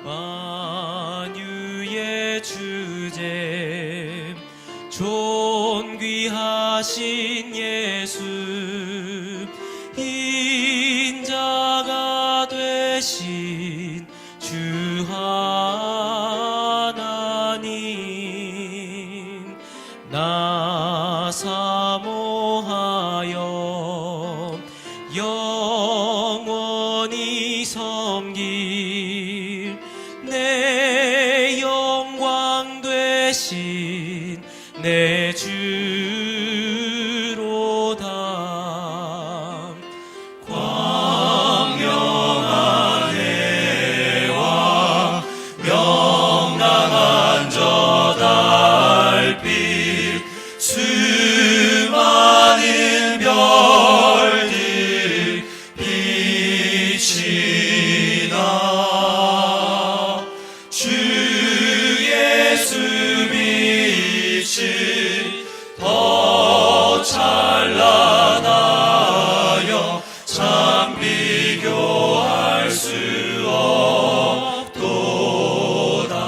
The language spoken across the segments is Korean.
만유의 주제 존귀하신 예수 인자가 되신 주 하나님 나 사모하여 영원히 섬길 내 영광 되신 내 주로다. 광명한 해와 명랑한 저 달빛 수많은 별들 빛이 나 주 예수 빛이 더 찬란하여 참 비교할 수 없도다.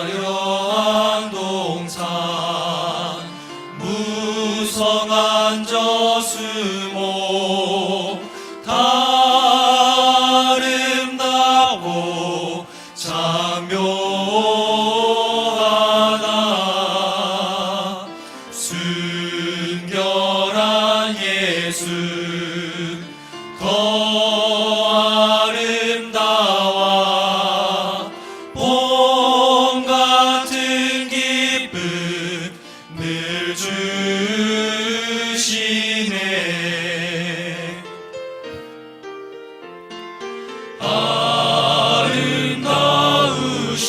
화려한 동산 무성한 저 수목 다 아름답고 참 묘하다. 순결한 예수 더 아름다워 봄 같은 기쁨 늘 주시네.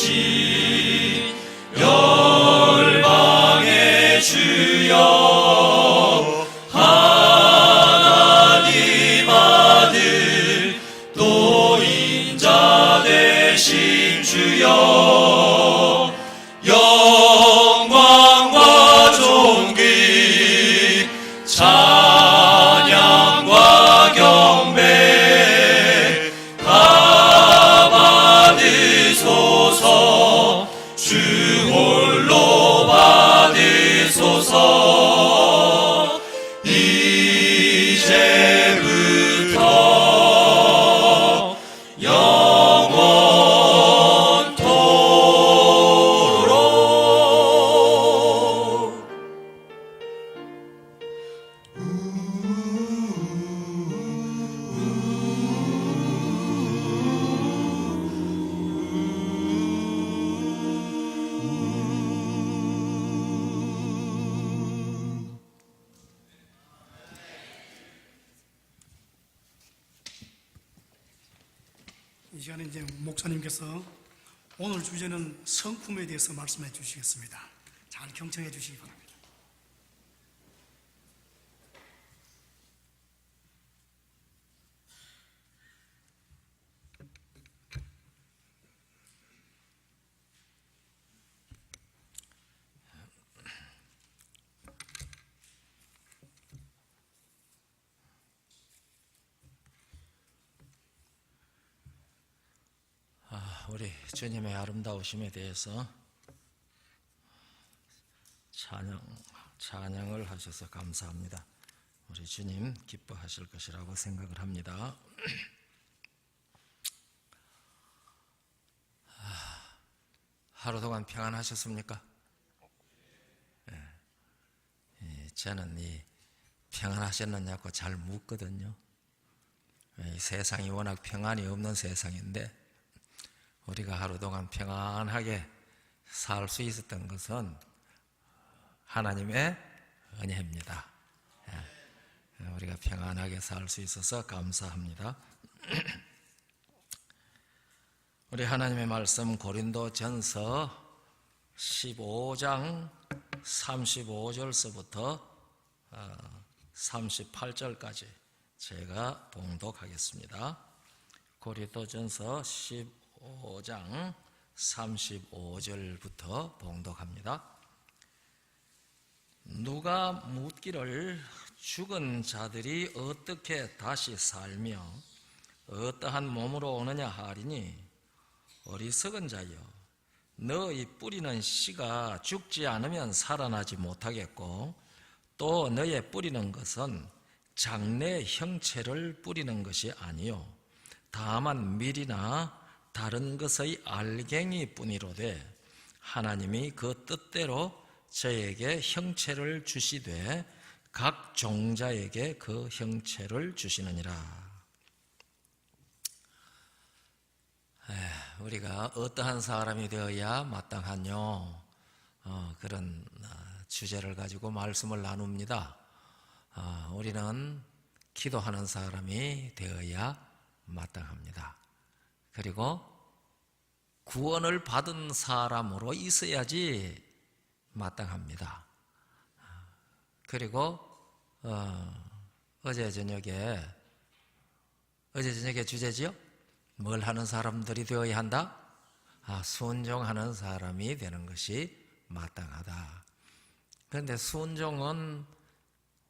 아름다우신 열방의 주여 하나님 아들 또 인자 되신 주여 영광과 존귀 찬양과 경배 다 받으소서. 주 홀로 받으소서. 이제부터 영원토록. 이 시간에 이제 목사님께서 오늘 주제는 성품에 대해서 말씀해 주시겠습니다. 잘 경청해 주시기 바랍니다. 우리 주님의 아름다우심에 대해서 찬양을 하셔서 감사합니다. 우리 주님 기뻐하실 것이라고 생각을 합니다. 하루 동안 평안하셨습니까? 저는 이 평안하셨느냐고 잘 묻거든요. 이 세상이 워낙 평안이 없는 세상인데 우리가 하루 동안 평안하게 살 수 있었던 것은 하나님의 은혜입니다. 우리가 평안하게 살 수 있어서 감사합니다. 우리 하나님의 말씀 고린도전서 15장 35절서부터 38절까지 제가 봉독하겠습니다. 고린도전서 15장 35절부터 봉독합니다. 누가 묻기를 죽은 자들이 어떻게 다시 살며 어떠한 몸으로 오느냐 하리니, 어리석은 자여, 너희 뿌리는 씨가 죽지 않으면 살아나지 못하겠고, 또 너의 뿌리는 것은 장래 형체를 뿌리는 것이 아니요 다만 밀이나 다른 것의 알갱이 뿐이로되, 하나님이 그 뜻대로 저에게 형체를 주시되 각 종자에게 그 형체를 주시느니라. 우리가 어떠한 사람이 되어야 마땅하뇨? 그런 주제를 가지고 말씀을 나눕니다. 우리는 기도하는 사람이 되어야 마땅합니다. 그리고 구원을 받은 사람으로 있어야지 마땅합니다. 그리고 어제 저녁에 주제지요? 뭘 하는 사람들이 되어야 한다? 순종하는 사람이 되는 것이 마땅하다. 그런데 순종은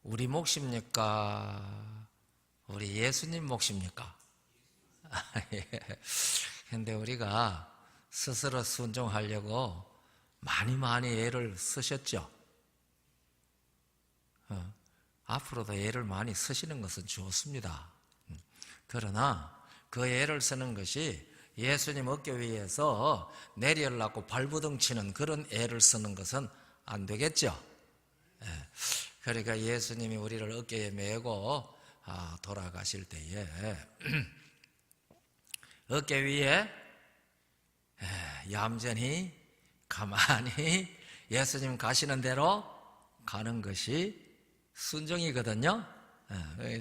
우리 몫입니까? 우리 예수님 몫입니까? 그런데 우리가 스스로 순종하려고 많이 애를 쓰셨죠. 앞으로도 애를 많이 쓰시는 것은 좋습니다. 그러나 그 애를 쓰는 것이 예수님 어깨 위에서 내려놓고 발부둥치는 그런 애를 쓰는 것은 안 되겠죠. 그러니까 예수님이 우리를 어깨에 메고 돌아가실 때에 어깨 위에 얌전히 가만히 예수님 가시는 대로 가는 것이 순종이거든요.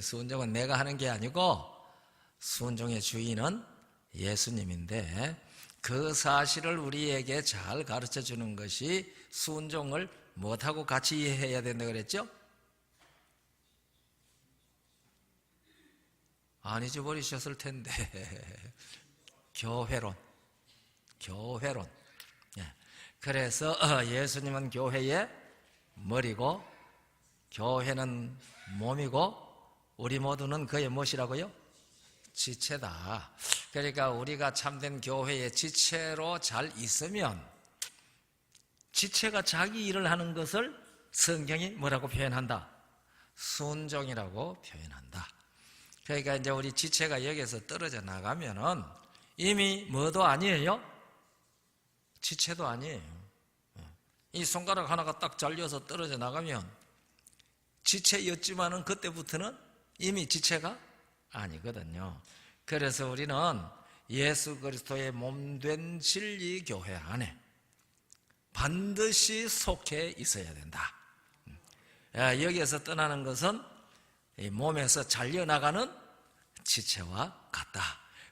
순종은 내가 하는 게 아니고 순종의 주인은 예수님인데, 그 사실을 우리에게 잘 가르쳐 주는 것이 순종을 무엇하고 같이 이해해야 된다 그랬죠? 안 잊어버리셨을 텐데 교회론. 그래서 예수님은 교회의 머리고 교회는 몸이고 우리 모두는 그의 무엇이라고요? 지체다. 그러니까 우리가 참된 교회의 지체로 잘 있으면, 지체가 자기 일을 하는 것을 성경이 뭐라고 표현한다? 순종이라고 표현한다. 그러니까 이제 우리 지체가 여기서 떨어져 나가면은 이미 뭐도 아니에요? 지체도 아니에요. 이 손가락 하나가 딱 잘려서 떨어져 나가면 지체였지만은 그때부터는 이미 지체가 아니거든요. 그래서 우리는 예수 그리스도의 몸된 진리 교회 안에 반드시 속해 있어야 된다. 여기에서 떠나는 것은 이 몸에서 잘려나가는 지체와 같다.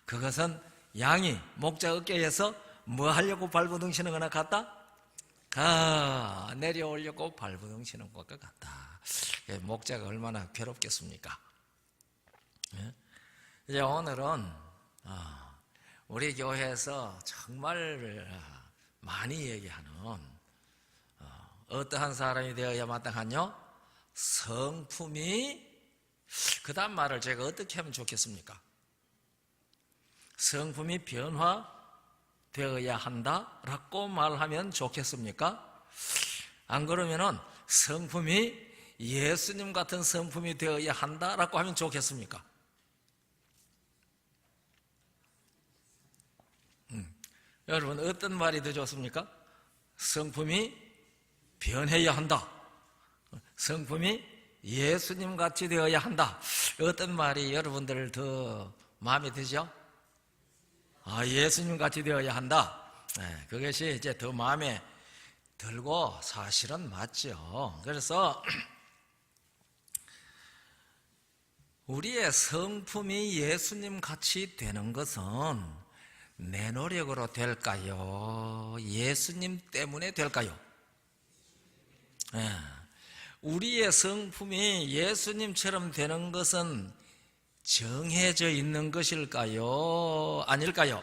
그것은 양이 목자 어깨에서 뭐 하려고 발버둥치는 거나 같다? 내려오려고 발버둥치는 것과 같다. 목자가 얼마나 괴롭겠습니까? 이제 오늘은 우리 교회에서 정말 많이 얘기하는 어떠한 사람이 되어야 마땅하뇨? 성품이, 그 다음 말을 제가 어떻게 하면 좋겠습니까? 성품이 변화되어야 한다라고 말하면 좋겠습니까? 안 그러면은 성품이 예수님 같은 성품이 되어야 한다라고 하면 좋겠습니까? 여러분 어떤 말이 더 좋습니까? 성품이 변해야 한다, 성품이 예수님 같이 되어야 한다. 어떤 말이 여러분들 더 마음에 드죠? 예수님 같이 되어야 한다. 그것이 이제 더 마음에 들고 사실은 맞죠. 그래서 우리의 성품이 예수님 같이 되는 것은 내 노력으로 될까요? 예수님 때문에 될까요? 우리의 성품이 예수님처럼 되는 것은 정해져 있는 것일까요? 아닐까요?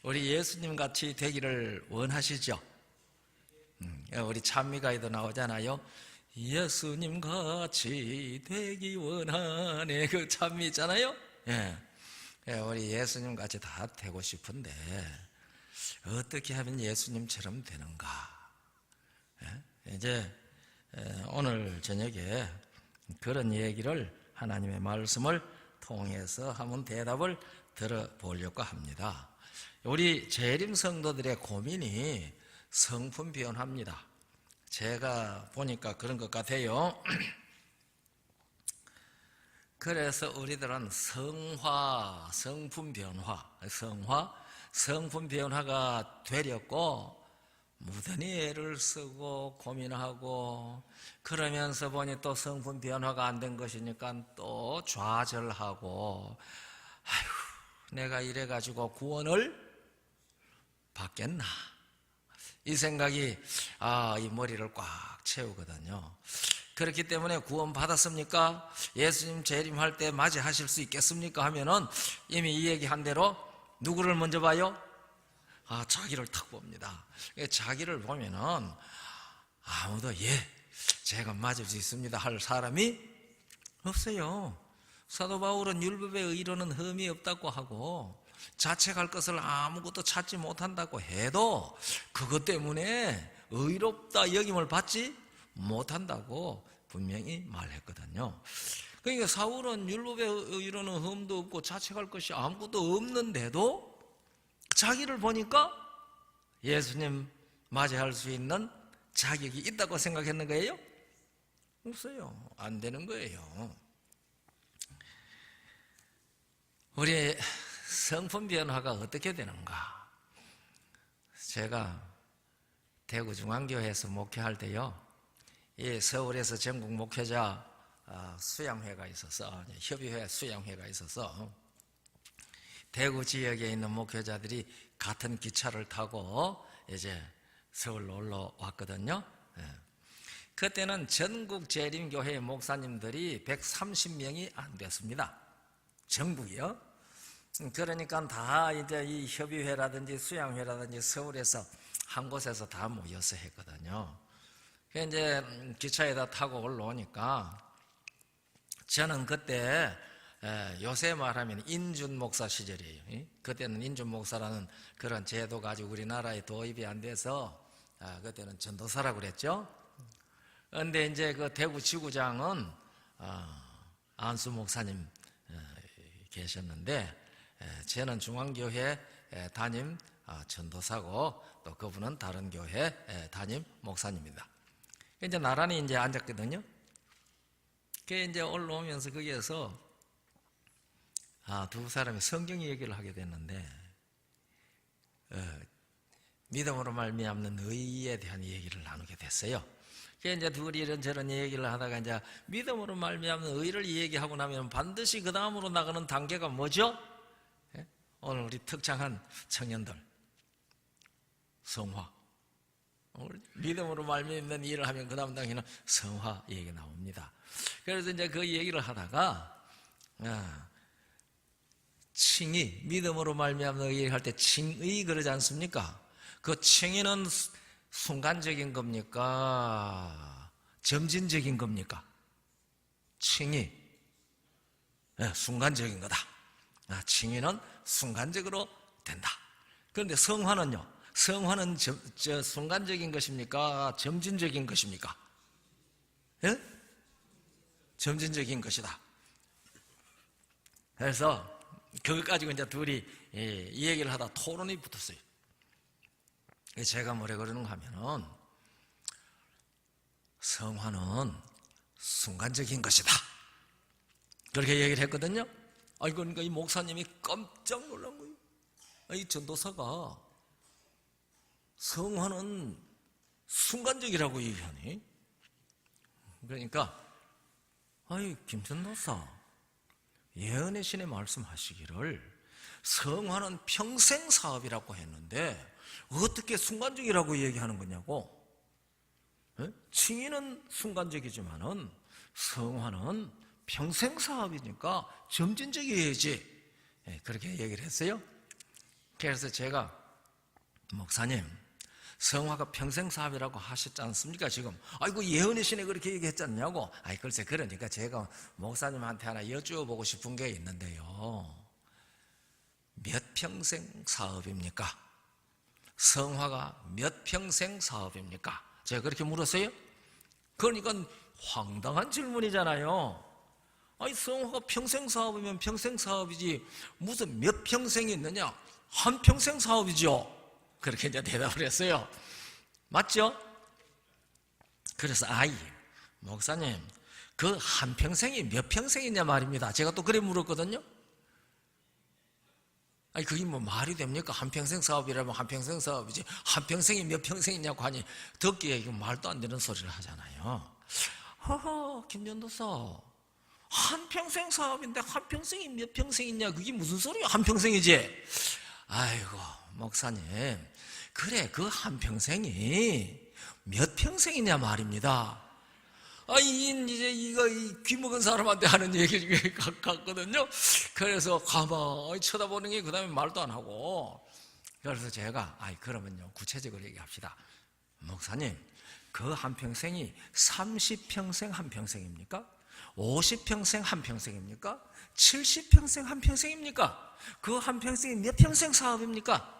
우리 예수님 같이 되기를 원하시죠? 우리 찬미가에도 나오잖아요. 예수님 같이 되기 원하네. 그 찬미 있잖아요. 예. 우리 예수님 같이 다 되고 싶은데 어떻게 하면 예수님처럼 되는가? 이제 오늘 저녁에 그런 얘기를 하나님의 말씀을 통해서 한번 대답을 들어보려고 합니다. 우리 재림 성도들의 고민이 성품 변화입니다. 제가 보니까 그런 것 같아요. 그래서 우리들은 성품 변화가 되려고 무던히 애를 쓰고 고민하고 그러면서 보니 또 성품 변화가 안 된 것이니까 또 좌절하고 아휴 내가 이래가지고 구원을 받겠나 이 생각이 이 머리를 꽉 채우거든요. 그렇기 때문에 구원 받았습니까? 예수님 재림할 때 맞이하실 수 있겠습니까? 하면은 이미 이 얘기한 대로 누구를 먼저 봐요? 자기를 탁 봅니다. 자기를 보면은 아무도 제가 맞을 수 있습니다 할 사람이 없어요. 사도 바울은 율법의 의로는 흠이 없다고 하고 자책할 것을 아무것도 찾지 못한다고 해도 그것 때문에 의롭다 여김을 받지 못한다고 분명히 말했거든요. 그러니까 사울은 율법의 의로는 흠도 없고 자책할 것이 아무것도 없는데도 자기를 보니까 예수님 맞이할 수 있는 자격이 있다고 생각했는 거예요? 없어요. 안 되는 거예요. 우리의 성품 변화가 어떻게 되는가? 제가 대구중앙교회에서 목회할 때요, 서울에서 전국 목회자 수양회가 있어서 협의회 수양회가 있어서 대구 지역에 있는 목회자들이 같은 기차를 타고 이제 서울로 올라왔거든요. 그때는 전국 재림교회 목사님들이 130명이 안 됐습니다. 전국이요. 그러니까 다 이제 이 협의회라든지 수양회라든지 서울에서 한 곳에서 다 모여서 했거든요. 이제 기차에다 타고 올라오니까 저는 그때 요새 말하면 인준 목사 시절이에요. 그때는 인준 목사라는 그런 제도 가지고 우리나라에 도입이 안 돼서 그때는 전도사라고 그랬죠. 그런데 이제 그 대구 지구장은 안수 목사님 계셨는데 저는 중앙교회 담임 전도사고 또 그분은 다른 교회 담임 목사님입니다. 이제 나란히 이제 앉았거든요. 그 이제 올라오면서 거기에서 두 사람이 성경 얘기를 하게 됐는데 믿음으로 말미암는 의에 대한 얘기를 나누게 됐어요. 그 이제 둘이 이런저런 얘기를 하다가 이제 믿음으로 말미암는 의를 얘기하고 나면 반드시 그 다음으로 나가는 단계가 뭐죠? 오늘 우리 특창한 청년들 성화. 믿음으로 말미암는 일을 하면 그 다음 단계는 성화 얘기 나옵니다. 그래서 이제 그 얘기를 하다가 칭의, 믿음으로 말미암는 의를 할 때 칭의 그러지 않습니까? 그 칭의는 순간적인 겁니까? 점진적인 겁니까? 칭의 순간적인 거다. 칭의는 순간적으로 된다. 그런데 성화는요? 성화는 순간적인 것입니까? 점진적인 것입니까? 점진적인 것이다. 그래서 그것 가지고 이제 둘이 이 얘기를 하다 토론이 붙었어요. 제가 뭐래 그러는가 하면은 성화는 순간적인 것이다. 그렇게 얘기를 했거든요. 그러니까 이 목사님이 깜짝 놀란 거예요. 이 전도사가 성화는 순간적이라고 얘기하니? 그러니까 김 전도사 예언의 신에 말씀하시기를 성화는 평생 사업이라고 했는데 어떻게 순간적이라고 얘기하는 거냐고. 칭의는 순간적이지만은 성화는 평생 사업이니까 점진적이어야지. 그렇게 얘기를 했어요. 그래서 제가 목사님 성화가 평생 사업이라고 하셨지 않습니까? 지금 아이고 예언의 신에 그렇게 얘기했지 않냐고. 아이 글쎄 그러니까 제가 목사님한테 하나 여쭈어보고 싶은 게 있는데요. 몇 평생 사업입니까? 성화가 몇 평생 사업입니까? 제가 그렇게 물었어요. 그러니까 황당한 질문이잖아요. 아니 성화가 평생 사업이면 평생 사업이지 무슨 몇 평생이 있느냐? 한 평생 사업이죠. 그렇게 이제 대답을 했어요. 맞죠? 그래서 목사님 그 한 평생이 몇 평생이냐 말입니다. 제가 또 그래 물었거든요. 아니 그게 뭐 말이 됩니까? 한평생 사업이라면 한평생 사업이지 한평생이 몇 평생이냐고 하니 듣기에 이거 말도 안 되는 소리를 하잖아요. 허허 김전도사 한평생 사업인데 한평생이 몇 평생이냐 그게 무슨 소리야? 한평생이지. 아이고 목사님 그래 그 한평생이 몇 평생이냐 말입니다. 이제 이거 귀 먹은 사람한테 하는 얘기 같거든요. 그래서 가만히 쳐다보는 게 그 다음에 말도 안 하고. 그래서 제가 그러면요 구체적으로 얘기합시다. 목사님 그 한평생이 30평생 한평생입니까? 50평생 한평생입니까? 70평생 한평생입니까? 그 한평생이 몇 평생 사업입니까?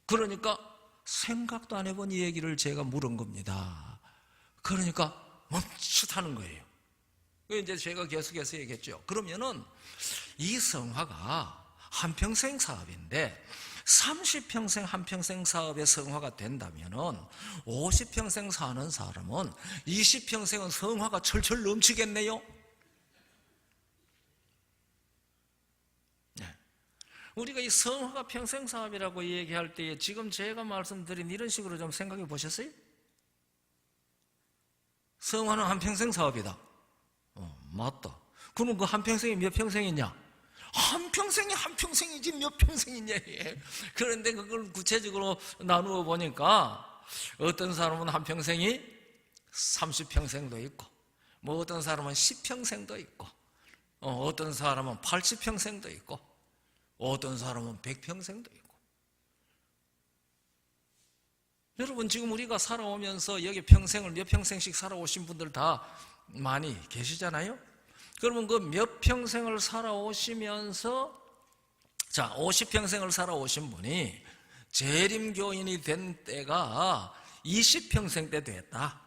그러니까 생각도 안 해본 이 얘기를 제가 물은 겁니다. 그러니까 멈칫하는 거예요. 이제 제가 계속해서 얘기했죠. 그러면은 이 성화가 한평생 사업인데 30평생 한평생 사업의 성화가 된다면은 50평생 사는 사람은 20평생은 성화가 철철 넘치겠네요. 네. 우리가 이 성화가 평생 사업이라고 얘기할 때 지금 제가 말씀드린 이런 식으로 좀 생각해 보셨어요? 성화는 한평생 사업이다. 맞다. 그럼 그 한평생이 몇 평생이냐? 한평생이 한평생이지 몇 평생이냐. 그런데 그걸 구체적으로 나누어 보니까 어떤 사람은 한평생이 30평생도 있고 뭐 어떤 사람은 10평생도 있고 어떤 사람은 80평생도 있고 어떤 사람은 100평생도 있고. 여러분 지금 우리가 살아오면서 여기 평생을 몇 평생씩 살아오신 분들 다 많이 계시잖아요. 그러면 그 몇 평생을 살아오시면서 50평생을 살아오신 분이 재림교인이 된 때가 20평생 때 됐다.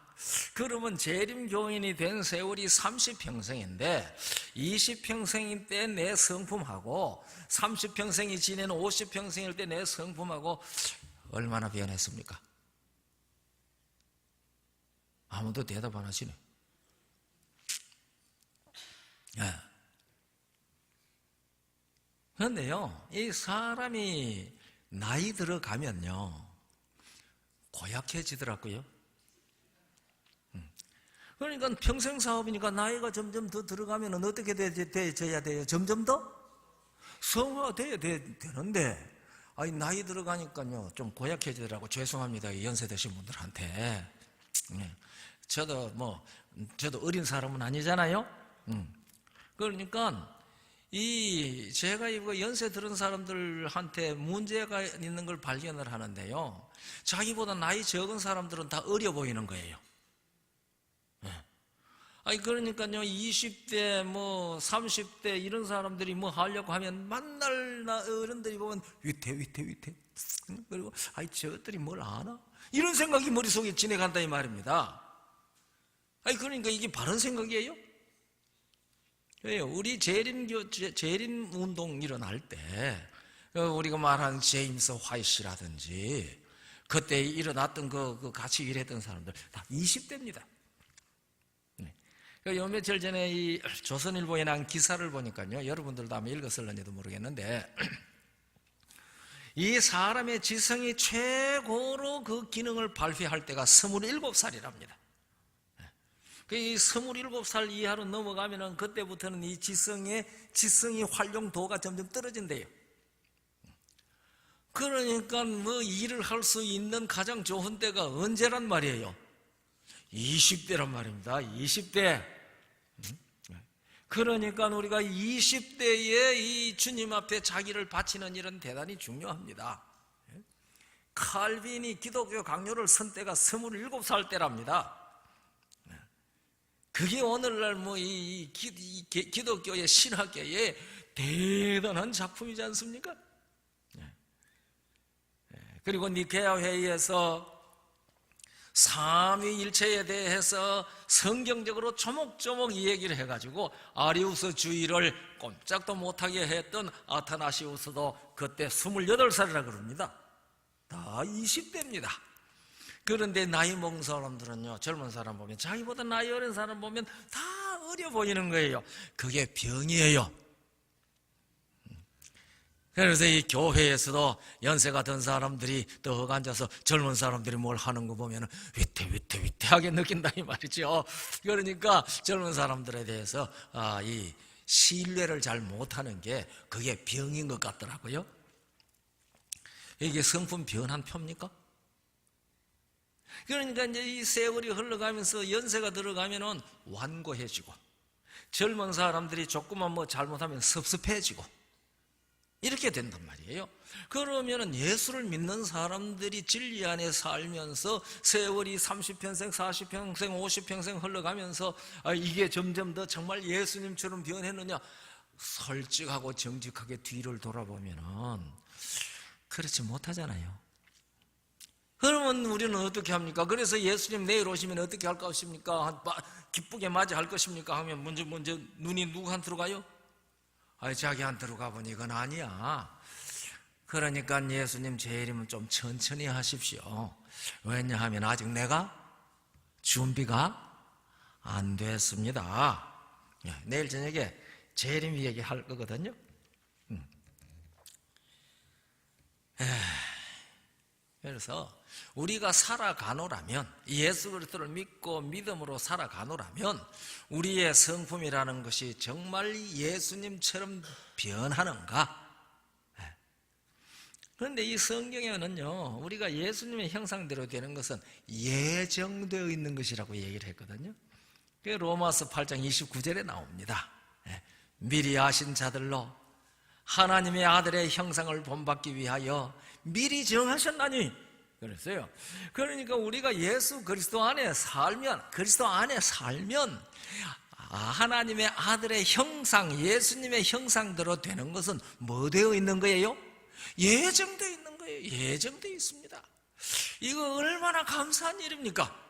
그러면 재림교인이 된 세월이 30평생인데 20평생일 때 내 성품하고 30평생이 지내는 50평생일 때 내 성품하고 얼마나 변했습니까? 아무도 대답 안 하시네. 그런데요, 이 사람이 나이 들어가면요, 고약해지더라고요. 그러니까 평생 사업이니까 나이가 점점 더 들어가면 어떻게 돼야 돼요? 점점 더 성화가 돼야 되는데, 나이 들어가니까요, 좀 고약해지더라고. 죄송합니다. 연세 드신 분들한테. 저도 어린 사람은 아니잖아요. 그러니까 제가 이거 연세 들은 사람들한테 문제가 있는 걸 발견을 하는데요. 자기보다 나이 적은 사람들은 다 어려 보이는 거예요. 그러니까요, 20대, 30대 이런 사람들이 하려고 하면 맨날 어른들이 보면 위태. 그리고 저것들이 뭘 아나? 이런 생각이 머릿속에 지나간다 이 말입니다. 그러니까 이게 바른 생각이에요? 왜요? 우리 재림 운동 일어날 때 우리가 말한 제임스 화이트라든지 그때 일어났던 그 같이 일했던 사람들 다 20대입니다. 요 며칠 전에 이 조선일보에 난 기사를 보니까요, 여러분들도 아마 읽었을런지도 모르겠는데, 이 사람의 지성이 최고로 그 기능을 발휘할 때가 27살이랍니다. 이 27살 이하로 넘어가면은 그때부터는 이 지성이 활용도가 점점 떨어진대요. 그러니까 일을 할 수 있는 가장 좋은 때가 언제란 말이에요? 20대란 말입니다. 20대. 그러니까 우리가 20대에 이 주님 앞에 자기를 바치는 일은 대단히 중요합니다. 칼빈이 기독교 강요를 선 때가 27살 때랍니다. 그게 오늘날 이 기독교의 신학계의 대단한 작품이지 않습니까? 그리고 니케아 회의에서 삼위일체에 대해서 성경적으로 조목조목 이 얘기를 해가지고 아리우스 주의를 꼼짝도 못하게 했던 아타나시우스도 그때 28살이라 그럽니다. 다 20대입니다. 그런데 나이 먹은 사람들은요, 젊은 사람 보면, 자기보다 나이 어린 사람 보면 다 어려 보이는 거예요. 그게 병이에요. 그래서 이 교회에서도 연세가 든 사람들이 떡 앉아서 젊은 사람들이 뭘 하는 거 보면 위태하게 느낀다 이 말이죠. 그러니까 젊은 사람들에 대해서 이 신뢰를 잘 못하는 게 그게 병인 것 같더라고요. 이게 성품 변한 표입니까? 그러니까 이제 이 세월이 흘러가면서 연세가 들어가면은 완고해지고, 젊은 사람들이 조금만 잘못하면 섭섭해지고, 이렇게 된단 말이에요. 그러면은 예수를 믿는 사람들이 진리 안에 살면서 세월이 30평생, 40평생, 50평생 흘러가면서 이게 점점 더 정말 예수님처럼 변했느냐, 솔직하고 정직하게 뒤를 돌아보면은 그렇지 못하잖아요. 그러면 우리는 어떻게 합니까? 그래서 예수님 내일 오시면 어떻게 할 것입니까? 기쁘게 맞이할 것입니까? 하면 먼저 눈이 누구한테로 가요? 자기한테로 가보니 이건 아니야. 그러니까 예수님 재림은 좀 천천히 하십시오. 왜냐하면 아직 내가 준비가 안 됐습니다. 내일 저녁에 재림 얘기할 거거든요. 그래서 우리가 살아가노라면, 예수 그리스도를 믿고 믿음으로 살아가노라면 우리의 성품이라는 것이 정말 예수님처럼 변하는가? 그런데 이 성경에는요, 우리가 예수님의 형상대로 되는 것은 예정되어 있는 것이라고 얘기를 했거든요. 그게 로마서 8장 29절에 나옵니다. 미리 아신 자들로 하나님의 아들의 형상을 본받기 위하여 미리 정하셨나니, 그랬어요. 그러니까 우리가 예수 그리스도 안에 살면 하나님의 아들의 형상, 예수님의 형상대로 되는 것은 뭐 되어 있는 거예요? 예정되어 있는 거예요. 예정되어 있습니다. 이거 얼마나 감사한 일입니까?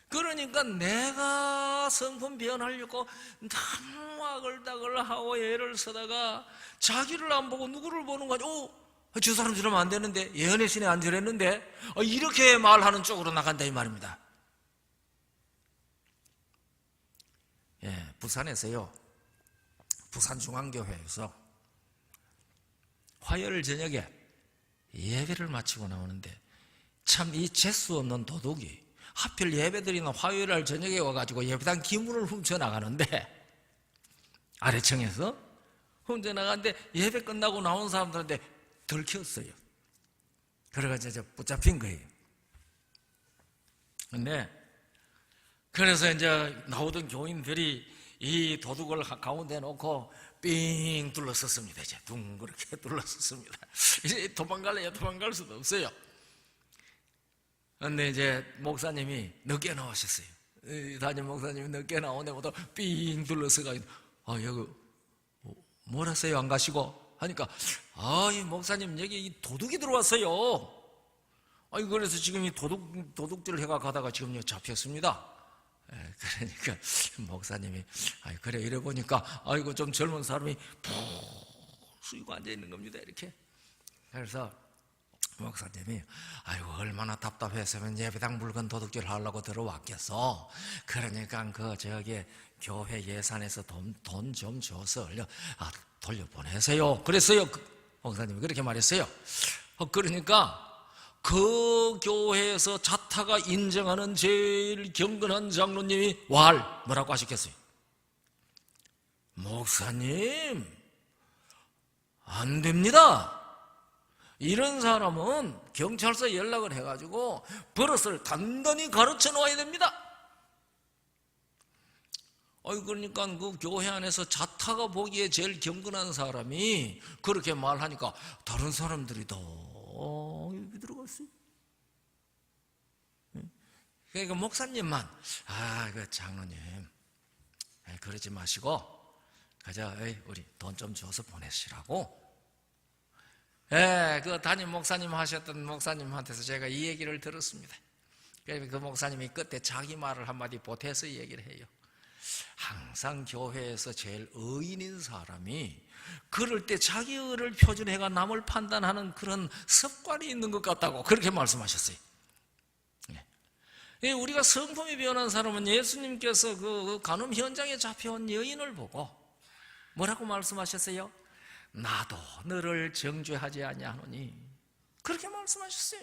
그러니까 내가 성품 변하려고 너무 아글다글하고 애를 쓰다가 자기를 안 보고 누구를 보는 거죠? 저 사람 저러면 안 되는데, 예언의 신에 안 저랬는데, 이렇게 말하는 쪽으로 나간다 이 말입니다. 부산에서요, 부산중앙교회에서 화요일 저녁에 예배를 마치고 나오는데, 참 이 재수 없는 도둑이 하필 예배드리는 화요일날 저녁에 와가지고 예배당 기물을 훔쳐나가는데, 아래층에서 훔쳐나가는데 예배 끝나고 나온 사람들한테 들켰어요. 그래가지고 붙잡힌 거예요. 근데 그래서 이제 나오던 교인들이 이 도둑을 가운데 놓고 삥 둘러섰습니다. 이제 둥그렇게 둘러섰습니다. 이제 도망갈 수도 없어요. 근데 이제 목사님이 늦게 나오셨어요. 담임 목사님이 늦게 나오는데부터 삥 둘러서가지고, 여기 뭘 하세요? 안 가시고? 하니까, 이 목사님 여기 이 도둑이 들어왔어요. 그래서 지금 이 도둑질 해가 가다가 지금 잡혔습니다. 그러니까 목사님이, 그래, 이래 보니까 아이고 좀 젊은 사람이 푹 숙이고 앉아 있는 겁니다. 이렇게. 그래서 목사님이, 얼마나 답답했으면 예배당 물건 도둑질 하려고 들어왔겠어. 그러니까 교회 예산에서 돈 좀 줘서 돌려보내세요. 그랬어요. 목사님이 그렇게 말했어요. 그러니까 그 교회에서 자타가 인정하는 제일 경건한 장로님이 뭐라고 하셨겠어요? 목사님, 안 됩니다. 이런 사람은 경찰서에 연락을 해가지고 버릇을 단단히 가르쳐 놓아야 됩니다. 그러니까 그 교회 안에서 자타가 보기에 제일 경건한 사람이 그렇게 말하니까 다른 사람들이 다 여기 들어갔어요. 그러니까 목사님만 그 장로님 그러지 마시고 가자, 우리 돈 좀 줘서 보내시라고. 그 담임 목사님 하셨던 목사님한테서 제가 이 얘기를 들었습니다. 그 목사님이 끝에 자기 말을 한마디 보태서 이 얘기를 해요. 항상 교회에서 제일 의인인 사람이 그럴 때 자기 의를 표준해가 남을 판단하는 그런 습관이 있는 것 같다고 그렇게 말씀하셨어요. 우리가 성품이 변한 사람은 예수님께서 그 간음 현장에 잡혀온 여인을 보고 뭐라고 말씀하셨어요? 나도 너를 정죄하지 아니하노니 그렇게 말씀하셨어요.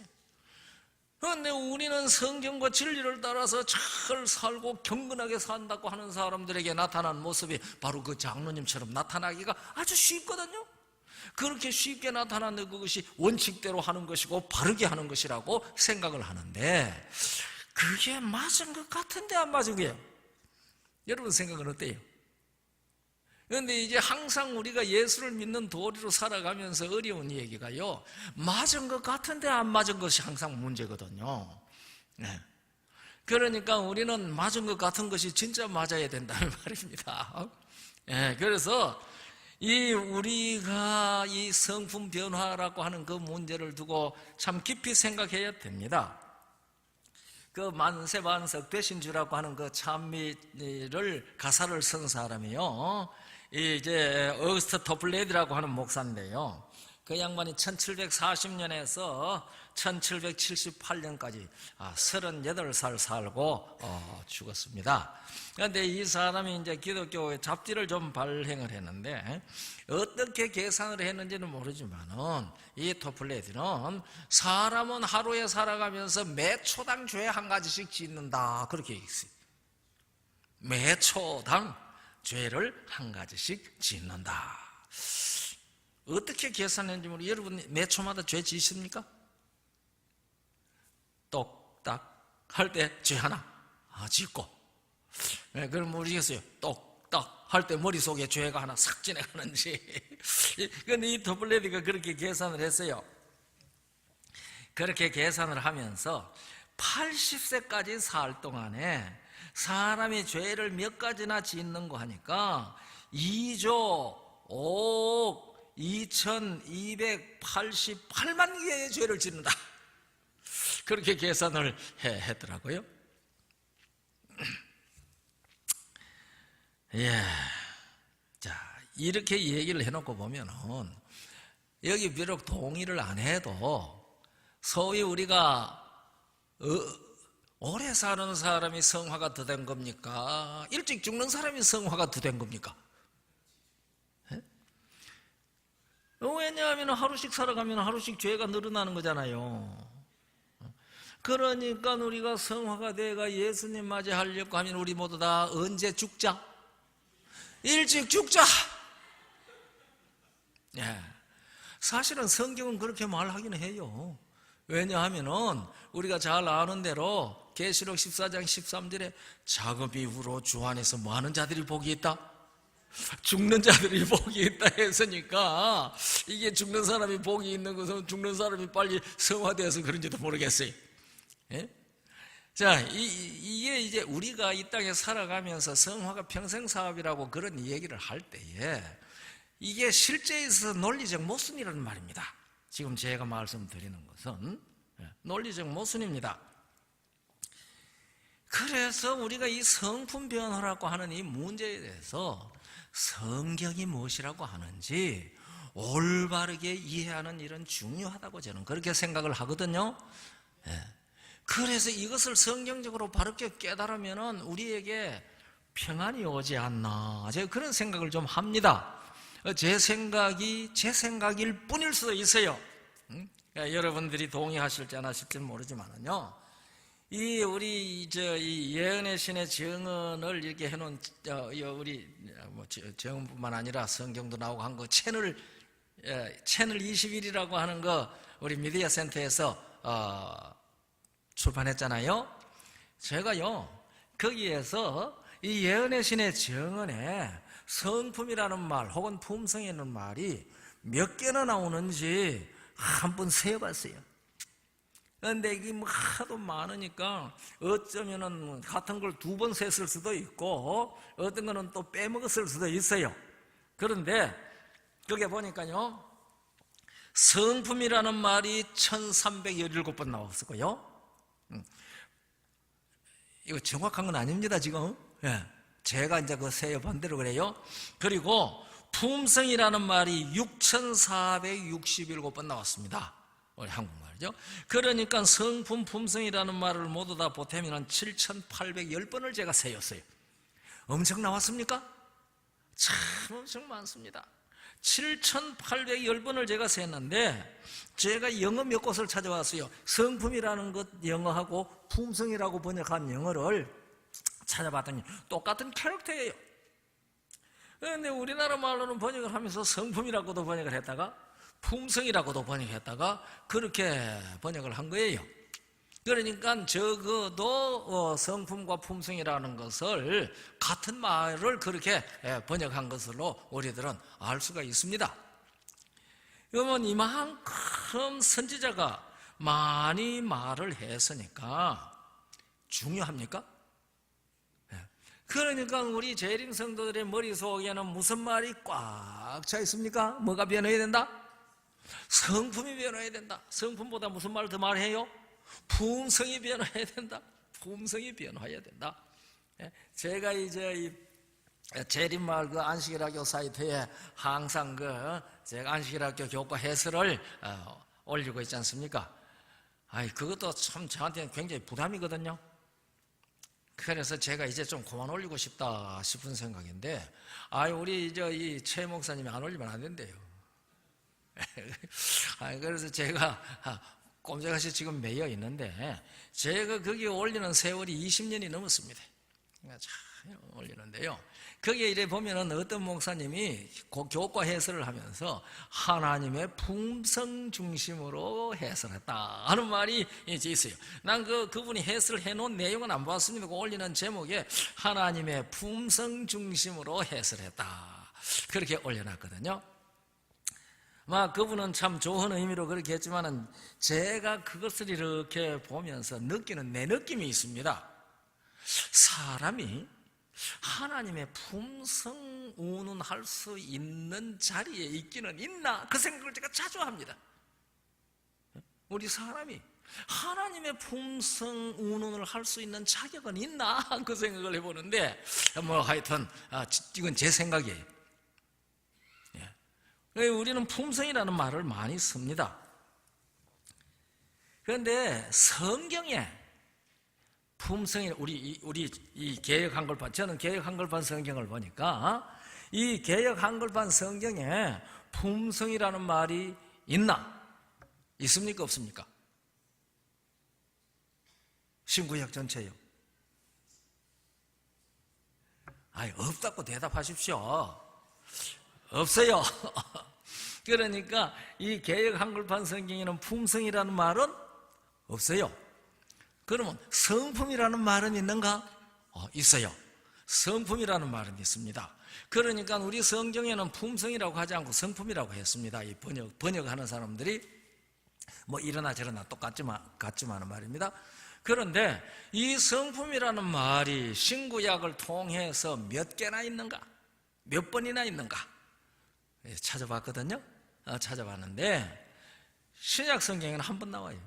그런데 우리는 성경과 진리를 따라서 잘 살고 경건하게 산다고 하는 사람들에게 나타난 모습이 바로 그 장로님처럼 나타나기가 아주 쉽거든요. 그렇게 쉽게 나타나는 그것이 원칙대로 하는 것이고 바르게 하는 것이라고 생각을 하는데 그게 맞은 것 같은데 안 맞은 거예요. 여러분 생각은 어때요? 그런데 이제 항상 우리가 예수를 믿는 도리로 살아가면서 어려운 얘기가요, 맞은 것 같은데 안 맞은 것이 항상 문제거든요. 그러니까 우리는 맞은 것 같은 것이 진짜 맞아야 된다는 말입니다. 그래서 우리가 이 성품 변화라고 하는 그 문제를 두고 참 깊이 생각해야 됩니다. 그 만세반석 되신주라고 하는 그 찬미를 가사를 쓴 사람이요, 이제 어거스트 토플레디라고 하는 목사인데요. 그 양반이 1740년에서 1778년까지 38살 살고 죽었습니다. 그런데 이 사람이 이제 기독교의 잡지를 좀 발행을 했는데 어떻게 계산을 했는지는 모르지만은 이 토플레디는 사람은 하루에 살아가면서 매 초당 죄 한 가지씩 짓는다 그렇게 얘기했어요. 매 초당 죄를 한 가지씩 짓는다. 어떻게 계산했는지 모르겠어요. 여러분 매 초마다 죄 짓습니까? 똑딱 할 때 죄 하나 짓고, 그럼 모르겠어요. 똑딱 할 때 머릿속에 죄가 하나 싹 지나가는지. 그런데 이 토플레디가 그렇게 계산을 했어요. 그렇게 계산을 하면서 80세까지 살 동안에 사람이 죄를 몇 가지나 짓는 거 하니까 2조 5억 2288만 개의 죄를 짓는다. 그렇게 계산을 했더라고요. 자, 이렇게 얘기를 해놓고 보면은 여기 비록 동의를 안 해도 소위 우리가 오래 사는 사람이 성화가 더 된 겁니까? 일찍 죽는 사람이 성화가 더 된 겁니까? 왜냐하면 하루씩 살아가면 하루씩 죄가 늘어나는 거잖아요. 그러니까 우리가 성화가 돼가 예수님 맞이하려고 하면 우리 모두 다 언제 죽자? 일찍 죽자! 사실은 성경은 그렇게 말하기는 해요. 왜냐하면은 우리가 잘 아는 대로 계시록 14장 13절에 작업 이후로 주 안에서 많은 자들이 복이 있다, 죽는 자들이 복이 있다 했으니까 이게 죽는 사람이 복이 있는 것은 죽는 사람이 빨리 성화되어서 그런지도 모르겠어요. 자, 이게 이제 우리가 이 땅에 살아가면서 성화가 평생 사업이라고 그런 얘기를 할 때에 이게 실제에 있어서 논리적 모순이라는 말입니다. 지금 제가 말씀드리는 것은 논리적 모순입니다. 그래서 우리가 이 성품 변화라고 하는 이 문제에 대해서 성경이 무엇이라고 하는지 올바르게 이해하는 일은 중요하다고 저는 그렇게 생각을 하거든요. 그래서 이것을 성경적으로 바르게 깨달으면 우리에게 평안이 오지 않나, 제가 그런 생각을 좀 합니다. 제 생각일 뿐일 수도 있어요. 여러분들이 동의하실지 안 하실지는 모르지만은요, 우리 이 예언의 신의 정언을 이렇게 해놓은 우리 정언뿐만 아니라 성경도 나오고 한 거 채널 21이라고 하는 거 우리 미디어 센터에서 출판했잖아요. 제가요 거기에서 이 예언의 신의 정언에 성품이라는 말 혹은 품성이라는 말이 몇 개나 나오는지 한번 세어봤어요. 그런데 이게 뭐 하도 많으니까 어쩌면은 같은 걸 두 번 셌을 수도 있고 어떤 거는 또 빼먹었을 수도 있어요. 그런데 거기에 보니까요, 성품이라는 말이 1317번 나왔었고요. 이거 정확한 건 아닙니다, 지금. 예. 제가 이제 그 세어본 대로 그래요. 그리고 품성이라는 말이 6467번 나왔습니다. 우리 한국말이죠. 그러니까 성품, 품성이라는 말을 모두 다 보태면 7810번을 제가 세었어요. 엄청 나왔습니까? 참 엄청 많습니다. 7810번을 제가 세었는데, 제가 영어 몇 곳을 찾아왔어요. 성품이라는 것 영어하고 품성이라고 번역한 영어를 찾아봤더니 똑같은 캐릭터예요. 그런데 우리나라 말로는 번역을 하면서 성품이라고도 번역을 했다가 품성이라고도 번역했다가 그렇게 번역을 한 거예요. 그러니까 적어도 성품과 품성이라는 것을 같은 말을 그렇게 번역한 것으로 우리들은 알 수가 있습니다. 그러면 이만큼 선지자가 많이 말을 했으니까 중요합니까? 그러니까 우리 재림 성도들의 머릿속에는 무슨 말이 꽉 차 있습니까? 뭐가 변해야 된다? 성품이 변해야 된다. 성품보다 무슨 말을 더 말해요? 품성이 변화해야 된다. 품성이 변화해야 된다. 제가 이제 이 재림마을 그 안식일학교 사이트에 항상 제가 안식일학교 교과 해설을 올리고 있지 않습니까? 그것도 참 저한테는 굉장히 부담이거든요. 그래서 제가 이제 좀 그만 올리고 싶다 싶은 생각인데, 우리 이 최 목사님이 안 올리면 안 된대요. 그래서 제가 꼼짝없이 지금 매여 있는데, 제가 거기에 올리는 세월이 20년이 넘었습니다. 잘 올리는데요. 거기에 이래 보면은 어떤 목사님이 교과 해설을 하면서 하나님의 품성 중심으로 해설했다 하는 말이 이제 있어요. 난 그분이 해설을 해놓은 내용은 안 봤습니다. 그 올리는 제목에 하나님의 품성 중심으로 해설했다 그렇게 올려놨거든요. 그분은 참 좋은 의미로 그렇게 했지만은 제가 그것을 이렇게 보면서 느끼는 내 느낌이 있습니다. 사람이 하나님의 품성 운운할 수 있는 자리에 있기는 있나, 그 생각을 제가 자주 합니다. 우리 사람이 하나님의 품성 운운을 할 수 있는 자격은 있나, 그 생각을 해보는데, 하여튼 이건 제 생각이에요. 우리는 품성이라는 말을 많이 씁니다. 그런데 성경에 품성이 우리 이 개역 한글판, 저는 개역 한글판 성경을 보니까 이 개역 한글판 성경에 품성이라는 말이 있나? 있습니까? 없습니까? 신구약 전체요. 없다고 대답하십시오. 없어요. 그러니까 이 개역 한글판 성경에는 품성이라는 말은 없어요. 그러면 성품이라는 말은 있는가? 있어요. 성품이라는 말은 있습니다. 그러니까 우리 성경에는 품성이라고 하지 않고 성품이라고 했습니다. 이 번역하는 사람들이 이러나 저러나 같지만은 말입니다. 그런데 이 성품이라는 말이 신구약을 통해서 몇 개나 있는가? 몇 번이나 있는가? 찾아봤거든요. 찾아봤는데 신약 성경에는 한 번 나와요.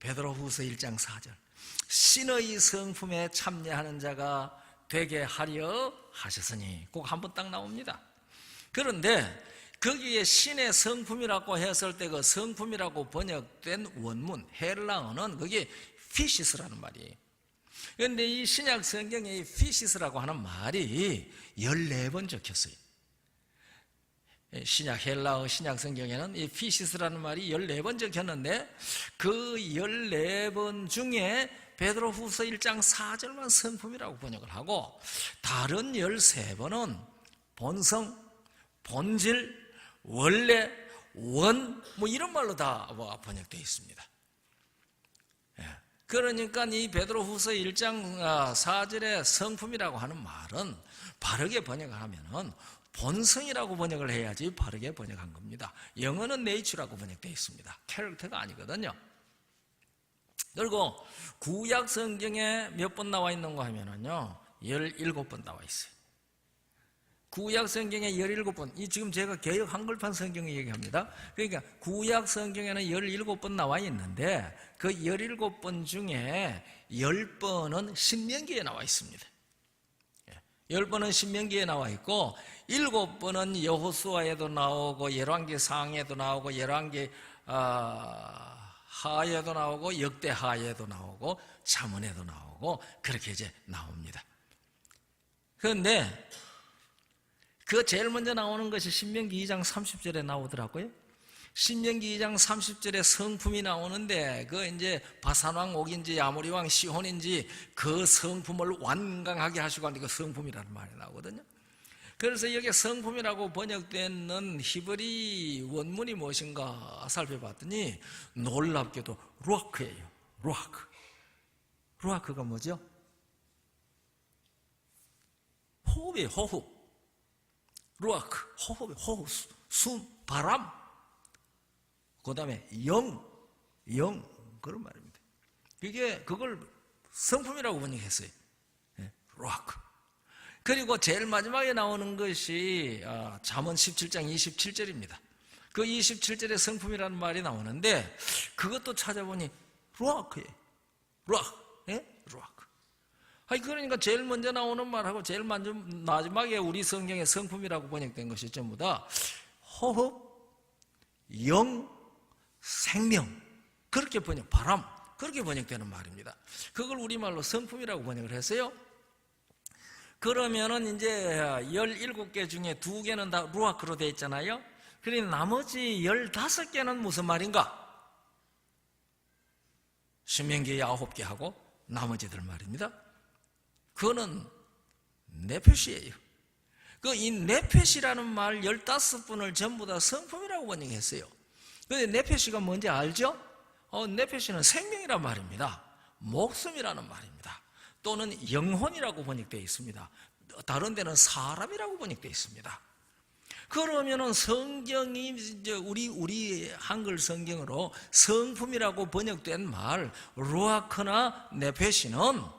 베드로후서 1장 4절. 신의 성품에 참여하는 자가 되게 하려 하셨으니, 꼭 한 번 딱 나옵니다. 그런데 거기에 신의 성품이라고 했을 때 그 성품이라고 번역된 원문 헬라어는 그게 피시스라는 말이에요. 그런데 이 신약 성경에 이 피시스라고 하는 말이 14번 적혔어요. 신약 헬라어 신약 성경에는 이 피시스라는 말이 14번 적혔는데 그 14번 중에 베드로후서 1장 4절만 성품이라고 번역을 하고, 다른 13번은 본성, 본질, 원래, 원 이런 말로 다 번역되어 있습니다. 그러니까 이 베드로후서 1장 4절의 성품이라고 하는 말은 바르게 번역하면은 본성이라고 번역을 해야지 바르게 번역한 겁니다. 영어는 네이처라고 번역되어 있습니다. 캐릭터가 아니거든요. 그리고 구약 성경에 몇 번 나와 있는가 하면은요 17번 나와 있어요. 구약 성경에 17번, 이 지금 제가 개역 한글판 성경을 얘기합니다. 그러니까 구약 성경에는 17번 나와 있는데 그 17번 중에 10번은 신명기에 나와 있습니다. 10번은 신명기에 나와 있고 7번은 여호수아에도 나오고 열왕기상에도 나오고 열왕기 하에도 나오고 역대하에도 나오고 잠언에도 나오고 그렇게 이제 나옵니다. 그런데 그 제일 먼저 나오는 것이 신명기 2장 30절에 나오더라고요. 신명기 2장 30절에 성품이 나오는데 그 이제 바산왕 옥인지 아모리왕 시혼인지 그 성품을 완강하게 하시고 하는 그 성품이라는 말이 나오거든요. 그래서 여기 성품이라고 번역되는 히브리 원문이 무엇인가 살펴봤더니 놀랍게도 루아크예요. 루아크. 루아크가 뭐죠? 호흡이에요. 호흡. 루아크, 호흡, 숨, 바람. 그 다음에 영, 그런 말입니다. 그걸 성품이라고 번역했어요. 루아크. 그리고 제일 마지막에 나오는 것이 잠언 17장 27절입니다. 그 27절에 성품이라는 말이 나오는데 그것도 찾아보니 루아크예요. 루아크. 그러니까 제일 먼저 나오는 말하고 제일 마지막에 우리 성경의 성품이라고 번역된 것이 전부 다 호흡, 영, 생명, 그렇게 바람, 그렇게 번역되는 말입니다. 그걸 우리말로 성품이라고 번역을 했어요. 그러면은 이제 17개 중에 2개는 다 루아크로 되어 있잖아요. 그러니 나머지 15개는 무슨 말인가? 신명기 9개 하고 나머지들 말입니다. 그거는 네페시예요. 이 네페시라는 말 15분을 전부 다 성품이라고 번역했어요. 근데 네페시가 뭔지 알죠? 네페시는 생명이란 말입니다. 목숨이라는 말입니다. 또는 영혼이라고 번역되어 있습니다. 다른 데는 사람이라고 번역되어 있습니다. 그러면은 성경이 이제 우리 한글 성경으로 성품이라고 번역된 말 루아크나 네페시는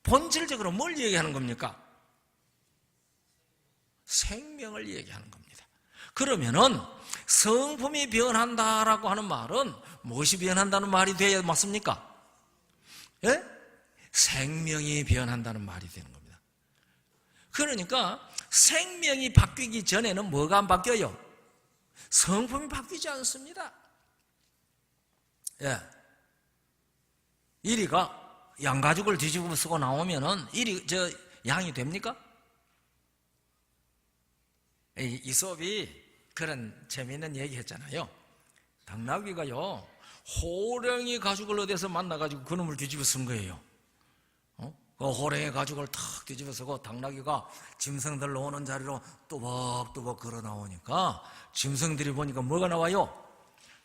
본질적으로 뭘 얘기하는 겁니까? 생명을 얘기하는 겁니다. 그러면은 성품이 변한다라고 하는 말은 무엇이 변한다는 말이 돼야 맞습니까? 예? 생명이 변한다는 말이 되는 겁니다. 그러니까 생명이 바뀌기 전에는 뭐가 안 바뀌어요? 성품이 바뀌지 않습니다. 예. 이리가 양가죽을 뒤집어 쓰고 나오면은 양이 됩니까? 이솝이 그런 재미있는 얘기 했잖아요. 당나귀가요, 호랑이 가죽을 어디서 만나가지고 그놈을 뒤집어 쓴 거예요. 그 호랑이 가죽을 탁 뒤집어 쓰고 당나귀가 짐승들 오는 자리로 또박또박 걸어 나오니까 짐승들이 보니까 뭐가 나와요?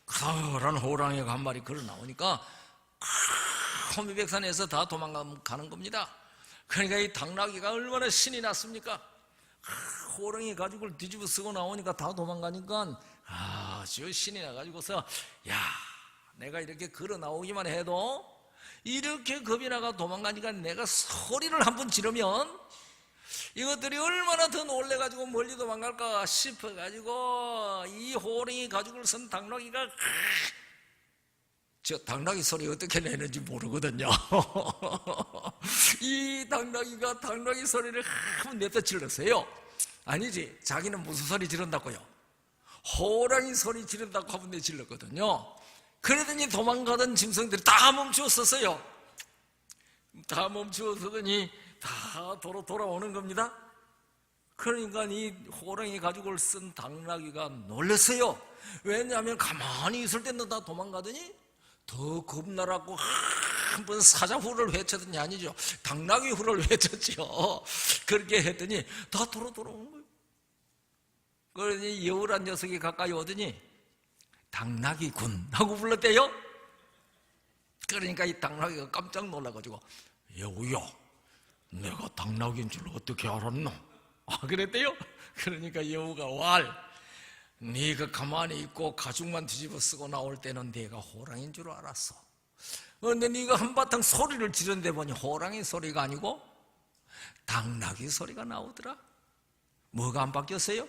커다란 호랑이가 한 마리 걸어 나오니까 호미백산에서 다 도망가는 겁니다. 그러니까 이 당나귀가 얼마나 신이 났습니까? 호랑이 가죽을 뒤집어 쓰고 나오니까 다 도망가니까 아주 신이 나가지고서 내가 이렇게 걸어 나오기만 해도 이렇게 겁이 나가 도망가니까 내가 소리를 한번 지르면 이것들이 얼마나 더 놀래가지고 멀리 도망갈까 싶어가지고 이 호랑이 가죽을 쓴 당나귀가 저 당나귀 소리 어떻게 내는지 모르거든요. 이 당나귀가 당나귀 소리를 한번 내다 질렀어요. 아니지, 자기는 무슨 소리 지른다고요? 호랑이 소리 지른다고 한번 내질렀거든요. 그러더니 도망가던 짐승들이 다 멈추었었어요. 다 멈추었더니 다 돌아오는 겁니다. 그러니까 이 호랑이 가죽을 쓴 당나귀가 놀랐어요. 왜냐하면 가만히 있을 때는 다 도망가더니 더 겁나라고 한번 사자후를 외쳤더니 아니죠. 당나귀 후를 외쳤죠. 그렇게 했더니 다 돌아오는 거예요. 그러니 여우란 녀석이 가까이 오더니 당나귀군 하고 불렀대요. 그러니까 이 당나귀가 깜짝 놀라가지고 여우야, 내가 당나귀인 줄 어떻게 알았노? 그랬대요. 그러니까 여우가 네가 가만히 있고 가죽만 뒤집어 쓰고 나올 때는 네가 호랑이인 줄 알았어. 그런데 네가 한바탕 소리를 지르는데 보니 호랑이 소리가 아니고 당나귀 소리가 나오더라. 뭐가 안 바뀌었어요?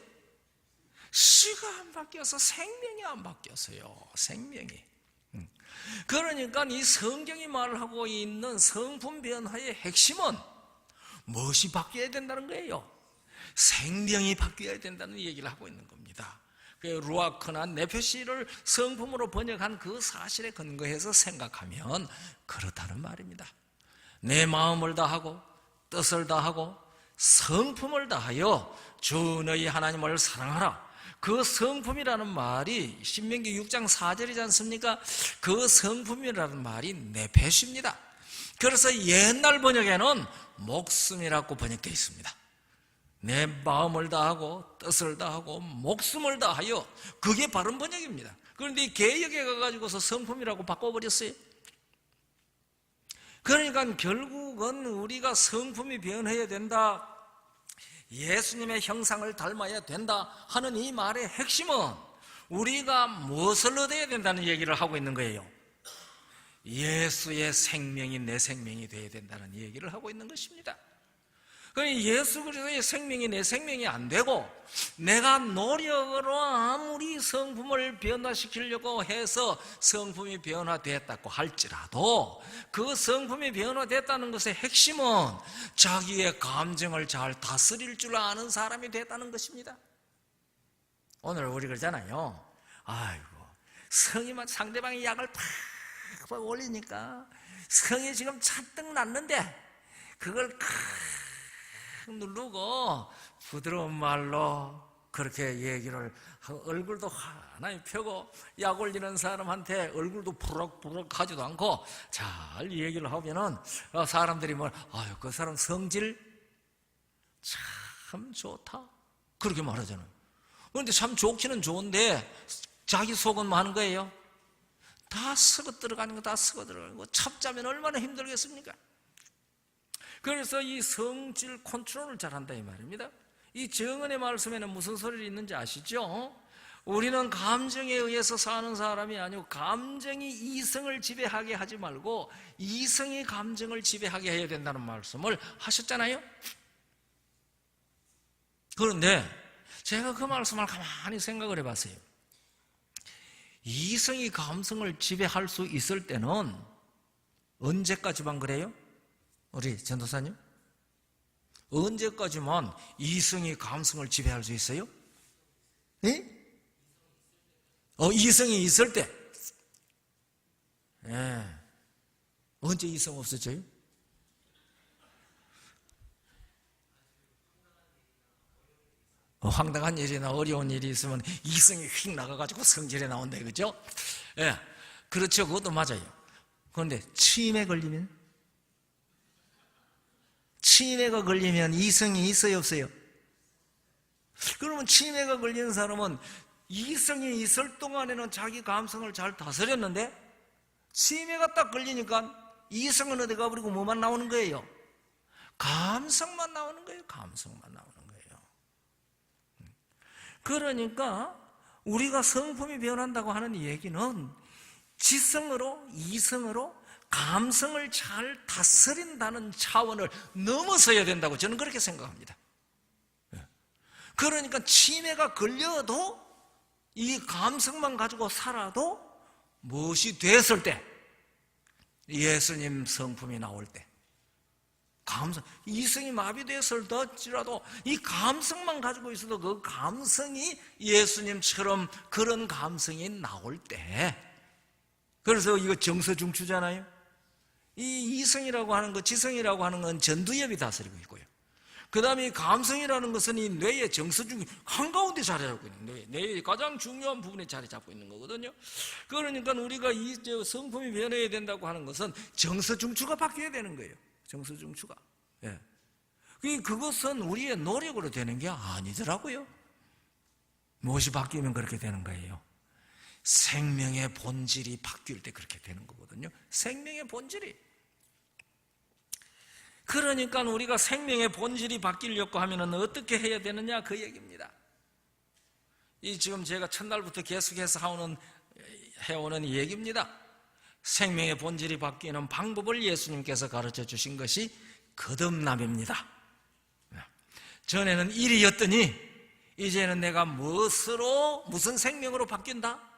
씨가 안 바뀌어서 생명이 안 바뀌었어요. 생명이. 그러니까 이 성경이 말하고 있는 성품 변화의 핵심은 무엇이 바뀌어야 된다는 거예요? 생명이 바뀌어야 된다는 얘기를 하고 있는 겁니다. 그 루아크나 네페시를 성품으로 번역한 그 사실에 근거해서 생각하면 그렇다는 말입니다. 내 마음을 다하고 뜻을 다하고 성품을 다하여 주 너희 하나님을 사랑하라. 그 성품이라는 말이 신명기 6장 4절이지 않습니까? 그 성품이라는 말이 네페시입니다. 그래서 옛날 번역에는 목숨이라고 번역되어 있습니다. 내 마음을 다하고 뜻을 다하고 목숨을 다하여, 그게 바른 번역입니다. 그런데 이 개역에 가가지고서 성품이라고 바꿔버렸어요. 그러니까 결국은 우리가 성품이 변해야 된다, 예수님의 형상을 닮아야 된다 하는 이 말의 핵심은 우리가 무엇을 얻어야 된다는 얘기를 하고 있는 거예요. 예수의 생명이 내 생명이 되어야 된다는 얘기를 하고 있는 것입니다. 예수 그리스도의 생명이 내 생명이 안 되고 내가 노력으로 아무리 성품을 변화시키려고 해서 성품이 변화됐다고 할지라도 그 성품이 변화됐다는 것의 핵심은 자기의 감정을 잘 다스릴 줄 아는 사람이 됐다는 것입니다. 오늘 우리 그러잖아요. 아이고, 성이만 상대방이 약을 팍팍 올리니까 성이 지금 잔뜩 났는데 그걸 누르고 부드러운 말로 그렇게 얘기를 하고 얼굴도 환하게 펴고 약 올리는 사람한테 얼굴도 부럭부럭 하지도 않고 잘 얘기를 하면은 사람들이 아유, 그 사람 성질 참 좋다 그렇게 말하잖아요. 그런데 참 좋기는 좋은데 자기 속은 뭐 하는 거예요? 다 썩어 들어가는 거, 다 썩어 들어가는 거. 참자면 얼마나 힘들겠습니까? 그래서 이 성질 컨트롤을 잘한다 이 말입니다. 이 정언의 말씀에는 무슨 소리가 있는지 아시죠? 우리는 감정에 의해서 사는 사람이 아니고 감정이 이성을 지배하게 하지 말고 이성이 감정을 지배하게 해야 된다는 말씀을 하셨잖아요. 그런데 제가 그 말씀을 가만히 생각을 해봤어요. 이성이 감성을 지배할 수 있을 때는 언제까지만 그래요? 우리 전도사님, 언제까지만 이성이 감성을 지배할 수 있어요? 네? 이성이 있을 때. 언제 이성 없어져요? 황당한 일이나 어려운 일이 있으면 이성이 휙 나가가지고 성질에 나온다, 그죠? 그렇죠. 그것도 맞아요. 그런데 치매에 걸리면? 치매가 걸리면 이성이 있어요, 없어요? 그러면 치매가 걸리는 사람은 이성이 있을 동안에는 자기 감성을 잘 다스렸는데 치매가 딱 걸리니까 이성은 어디 가버리고 뭐만 나오는 거예요? 감성만 나오는 거예요. 감성만 나오는 거예요. 그러니까 우리가 성품이 변한다고 하는 얘기는 지성으로, 이성으로 감성을 잘 다스린다는 차원을 넘어서야 된다고 저는 그렇게 생각합니다. 그러니까 치매가 걸려도 이 감성만 가지고 살아도 무엇이 됐을 때, 예수님 성품이 나올 때, 감성, 이성이 마비됐을지라도 이 감성만 가지고 있어도 그 감성이 예수님처럼 그런 감성이 나올 때, 그래서 이거 정서중추잖아요. 이 이성이라고 하는 것, 지성이라고 하는 건 전두엽이 다스리고 있고요. 그 다음에 감성이라는 것은 이 뇌의 정서중 한가운데 자리 잡고 있는 뇌의 가장 중요한 부분에 자리 잡고 있는 거거든요. 그러니까 우리가 이 성품이 변해야 된다고 하는 것은 정서중추가 바뀌어야 되는 거예요. 정서중추가. 그것은 우리의 노력으로 되는 게 아니더라고요. 무엇이 바뀌면 그렇게 되는 거예요? 생명의 본질이 바뀔 때 그렇게 되는 거거든요. 생명의 본질이. 그러니까 우리가 생명의 본질이 바뀌려고 하면 어떻게 해야 되느냐 그 얘기입니다. 이 지금 제가 첫날부터 계속해서 해오는 이 얘기입니다. 생명의 본질이 바뀌는 방법을 예수님께서 가르쳐 주신 것이 거듭남입니다. 전에는 일이었더니 이제는 내가 무슨 생명으로 바뀐다?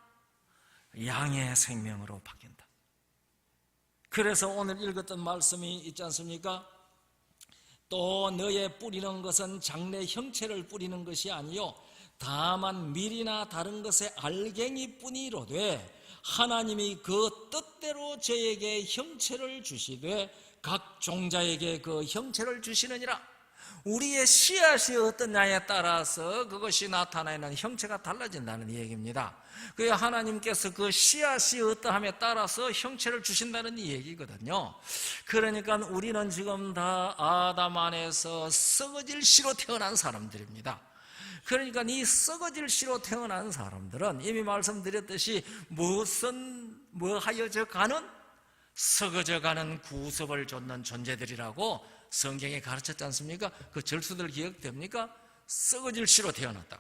양의 생명으로 바뀐다. 그래서 오늘 읽었던 말씀이 있지 않습니까? 또 너의 뿌리는 것은 장래 형체를 뿌리는 것이 아니요 다만 밀이나 다른 것의 알갱이뿐이로되 하나님이 그 뜻대로 저에게 형체를 주시되 각 종자에게 그 형체를 주시느니라. 우리의 씨앗이 어떠냐에 따라서 그것이 나타내는 형체가 달라진다는 얘기입니다. 그래야 하나님께서 그 씨앗이 어떠함에 따라서 형체를 주신다는 얘기거든요. 그러니까 우리는 지금 다 아담 안에서 썩어질 씨로 태어난 사람들입니다. 그러니까 이 썩어질 씨로 태어난 사람들은 이미 말씀드렸듯이 뭐하여져 가는? 썩어져 가는 구습을 좇는 존재들이라고 성경에 가르쳤지 않습니까? 그 절수들 기억됩니까? 썩어질 씨로 태어났다.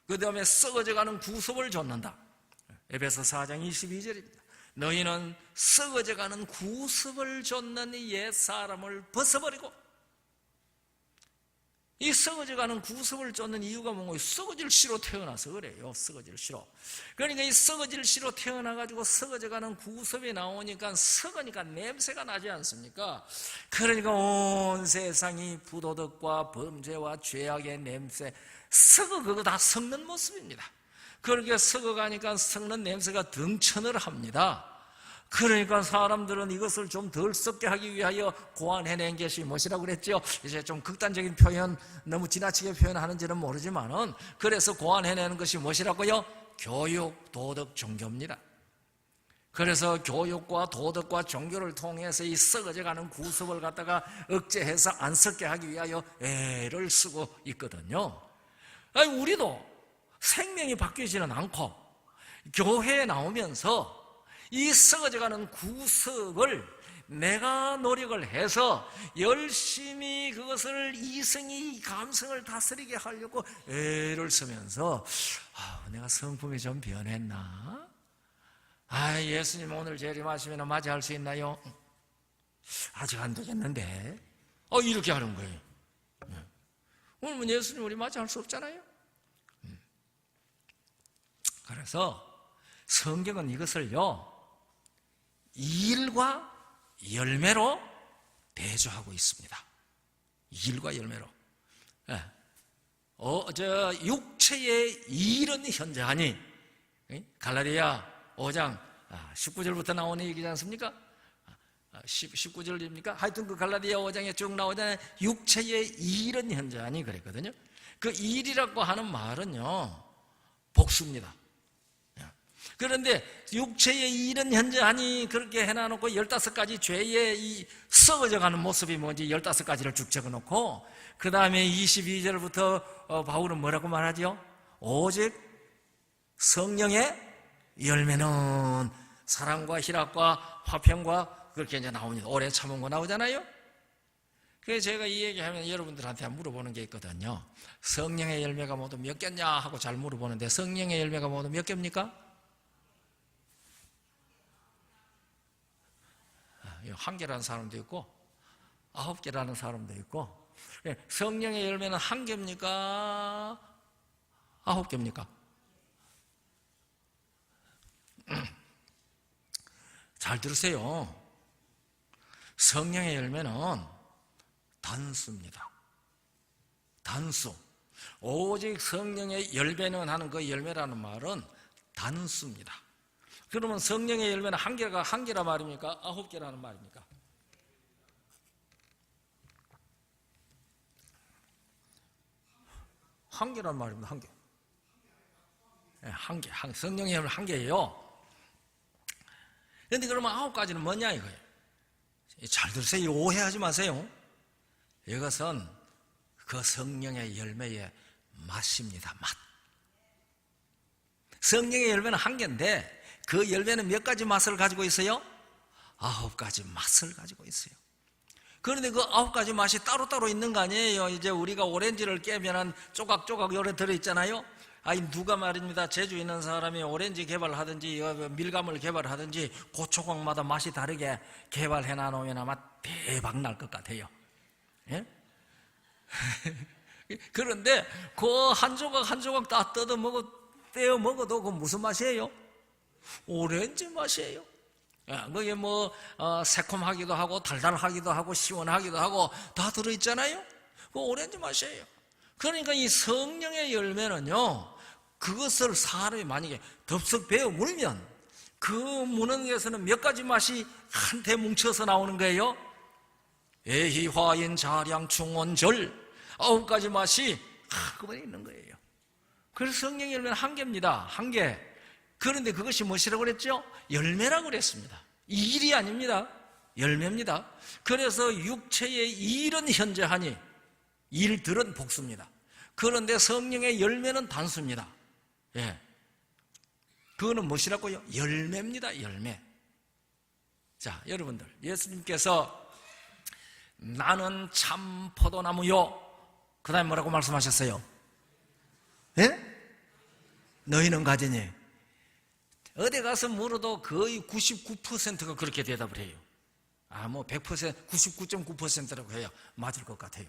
그 다음에 썩어져 가는 구습을 좇는다. 에베소 4장 22절입니다. 너희는 썩어져 가는 구습을 좇는 옛 사람을 벗어버리고, 이 썩어져 가는 구습을 쫓는 이유가 뭔가요? 썩어질 씨로 태어나서 그래요. 썩어질 씨로. 그러니까 이 썩어질 씨로 태어나가지고 썩어져 가는 구습이 나오니까 썩으니까 냄새가 나지 않습니까? 그러니까 온 세상이 부도덕과 범죄와 죄악의 냄새, 그거 다 썩는 모습입니다. 그렇게 썩어가니까 썩는 냄새가 등천을 합니다. 그러니까 사람들은 이것을 좀 덜 썩게 하기 위하여 고안해낸 것이 무엇이라고 그랬죠? 이제 좀 극단적인 표현, 너무 지나치게 표현하는지는 모르지만은, 그래서 고안해내는 것이 무엇이라고요? 교육, 도덕, 종교입니다. 그래서 교육과 도덕과 종교를 통해서 이 썩어져가는 구습을 갖다가 억제해서 안 썩게 하기 위하여 애를 쓰고 있거든요. 아니, 우리도 생명이 바뀌지는 않고 교회에 나오면서 이 썩어져가는 구석을 내가 노력을 해서 열심히 그것을 이성이 감성을 다스리게 하려고 애를 쓰면서 내가 성품이 좀 변했나? 예수님 오늘 재림하시면 맞이할 수 있나요? 아직 안 되겠는데 이렇게 하는 거예요. 오늘 예수님 우리 맞이할 수 없잖아요. 그래서 성경은 이것을요 일과 열매로 대조하고 있습니다. 일과 열매로. 육체의 일은 현저하니, 갈라디아 5장 19절부터 나오는 얘기지 않습니까? 19절입니까? 하여튼 그 갈라디아 5장에 쭉 나오잖아요. 육체의 일은 현저하니 그랬거든요. 그 일이라고 하는 말은요 복수입니다. 그런데 육체의 일은 현저하니 그렇게 해놔놓고 15가지 죄의 이 썩어져가는 모습이 뭔지 15가지를 쭉 적어놓고 그 다음에 22절부터 바울은 뭐라고 말하죠? 오직 성령의 열매는 사랑과 희락과 화평과 그렇게 이제 나옵니다. 오래 참은 거 나오잖아요. 그래서 제가 이 얘기하면 여러분들한테 물어보는 게 있거든요. 성령의 열매가 모두 몇 개냐 하고 잘 물어보는데 성령의 열매가 모두 몇 개입니까? 한 개라는 사람도 있고 9개라는 사람도 있고. 성령의 열매는 한 개입니까? 9개입니까? 잘 들으세요. 성령의 열매는 단수입니다. 단수. 오직 성령의 열매는 하는 그 열매라는 말은 단수입니다. 그러면 성령의 열매는 한 개라 말입니까? 9개라는 말입니까? 한 개란 말입니다. 한 개. 한 개. 성령의 열매는 한 개예요. 그런데 그러면 9가지는 뭐냐 이거예요. 잘 들으세요. 오해하지 마세요. 이것은 그 성령의 열매의 맛입니다. 맛. 성령의 열매는 한 개인데 그 열매는 몇 가지 맛을 가지고 있어요? 9가지 맛을 가지고 있어요. 그런데 그 9가지 맛이 따로따로 있는 거 아니에요? 이제 우리가 오렌지를 깨면 조각조각 요래 들어있잖아요. 누가 말입니다. 제주 있는 사람이 오렌지 개발하든지 밀감을 개발하든지 그 조각마다 맛이 다르게 개발해 놔놓으면 아마 대박 날 것 같아요. 예? 그런데 그 한 조각 한 조각 다 떼어 먹어도 그 무슨 맛이에요? 오렌지 맛이에요. 그게 새콤하기도 하고 달달하기도 하고 시원하기도 하고 다 들어있잖아요. 그 오렌지 맛이에요. 그러니까 이 성령의 열매는요, 그것을 사람이 만약에 덥석 베어 물면 그 무는 것에서는 몇 가지 맛이 한테 뭉쳐서 나오는 거예요. 애희, 화인, 자량, 충원,절 9가지 맛이 한꺼번에 있는 거예요. 그래서 성령의 열매는 한 개입니다. 한 개. 그런데 그것이 무엇이라고 그랬죠? 열매라고 그랬습니다. 일이 아닙니다. 열매입니다. 그래서 육체의 일은 현재하니 일들은 복수입니다. 그런데 성령의 열매는 단수입니다. 예. 그거는 무엇이라고요? 열매입니다. 열매. 자, 여러분들, 예수님께서 나는 참 포도나무요, 그 다음에 뭐라고 말씀하셨어요? 예? 너희는 가지니. 어디 가서 물어도 거의 99%가 그렇게 대답을 해요. 100%, 99.9%라고 해야 맞을 것 같아요.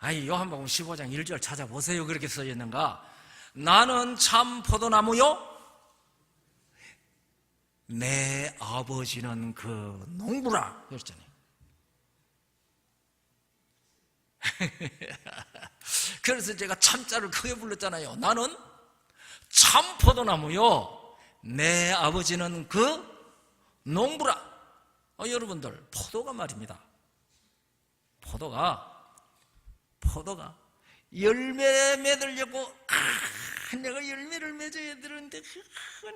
요한복음 15장 1절 찾아보세요. 그렇게 써 있는가? 나는 참 포도나무요, 내 아버지는 그 농부라 그랬잖아요. 그래서 제가 참자를 크게 불렀잖아요. 나는 참 포도나무요, 내 아버지는 그 농부라. 여러분들, 포도가 말입니다. 포도가 열매 맺으려고 내가 열매를 맺어야 되는데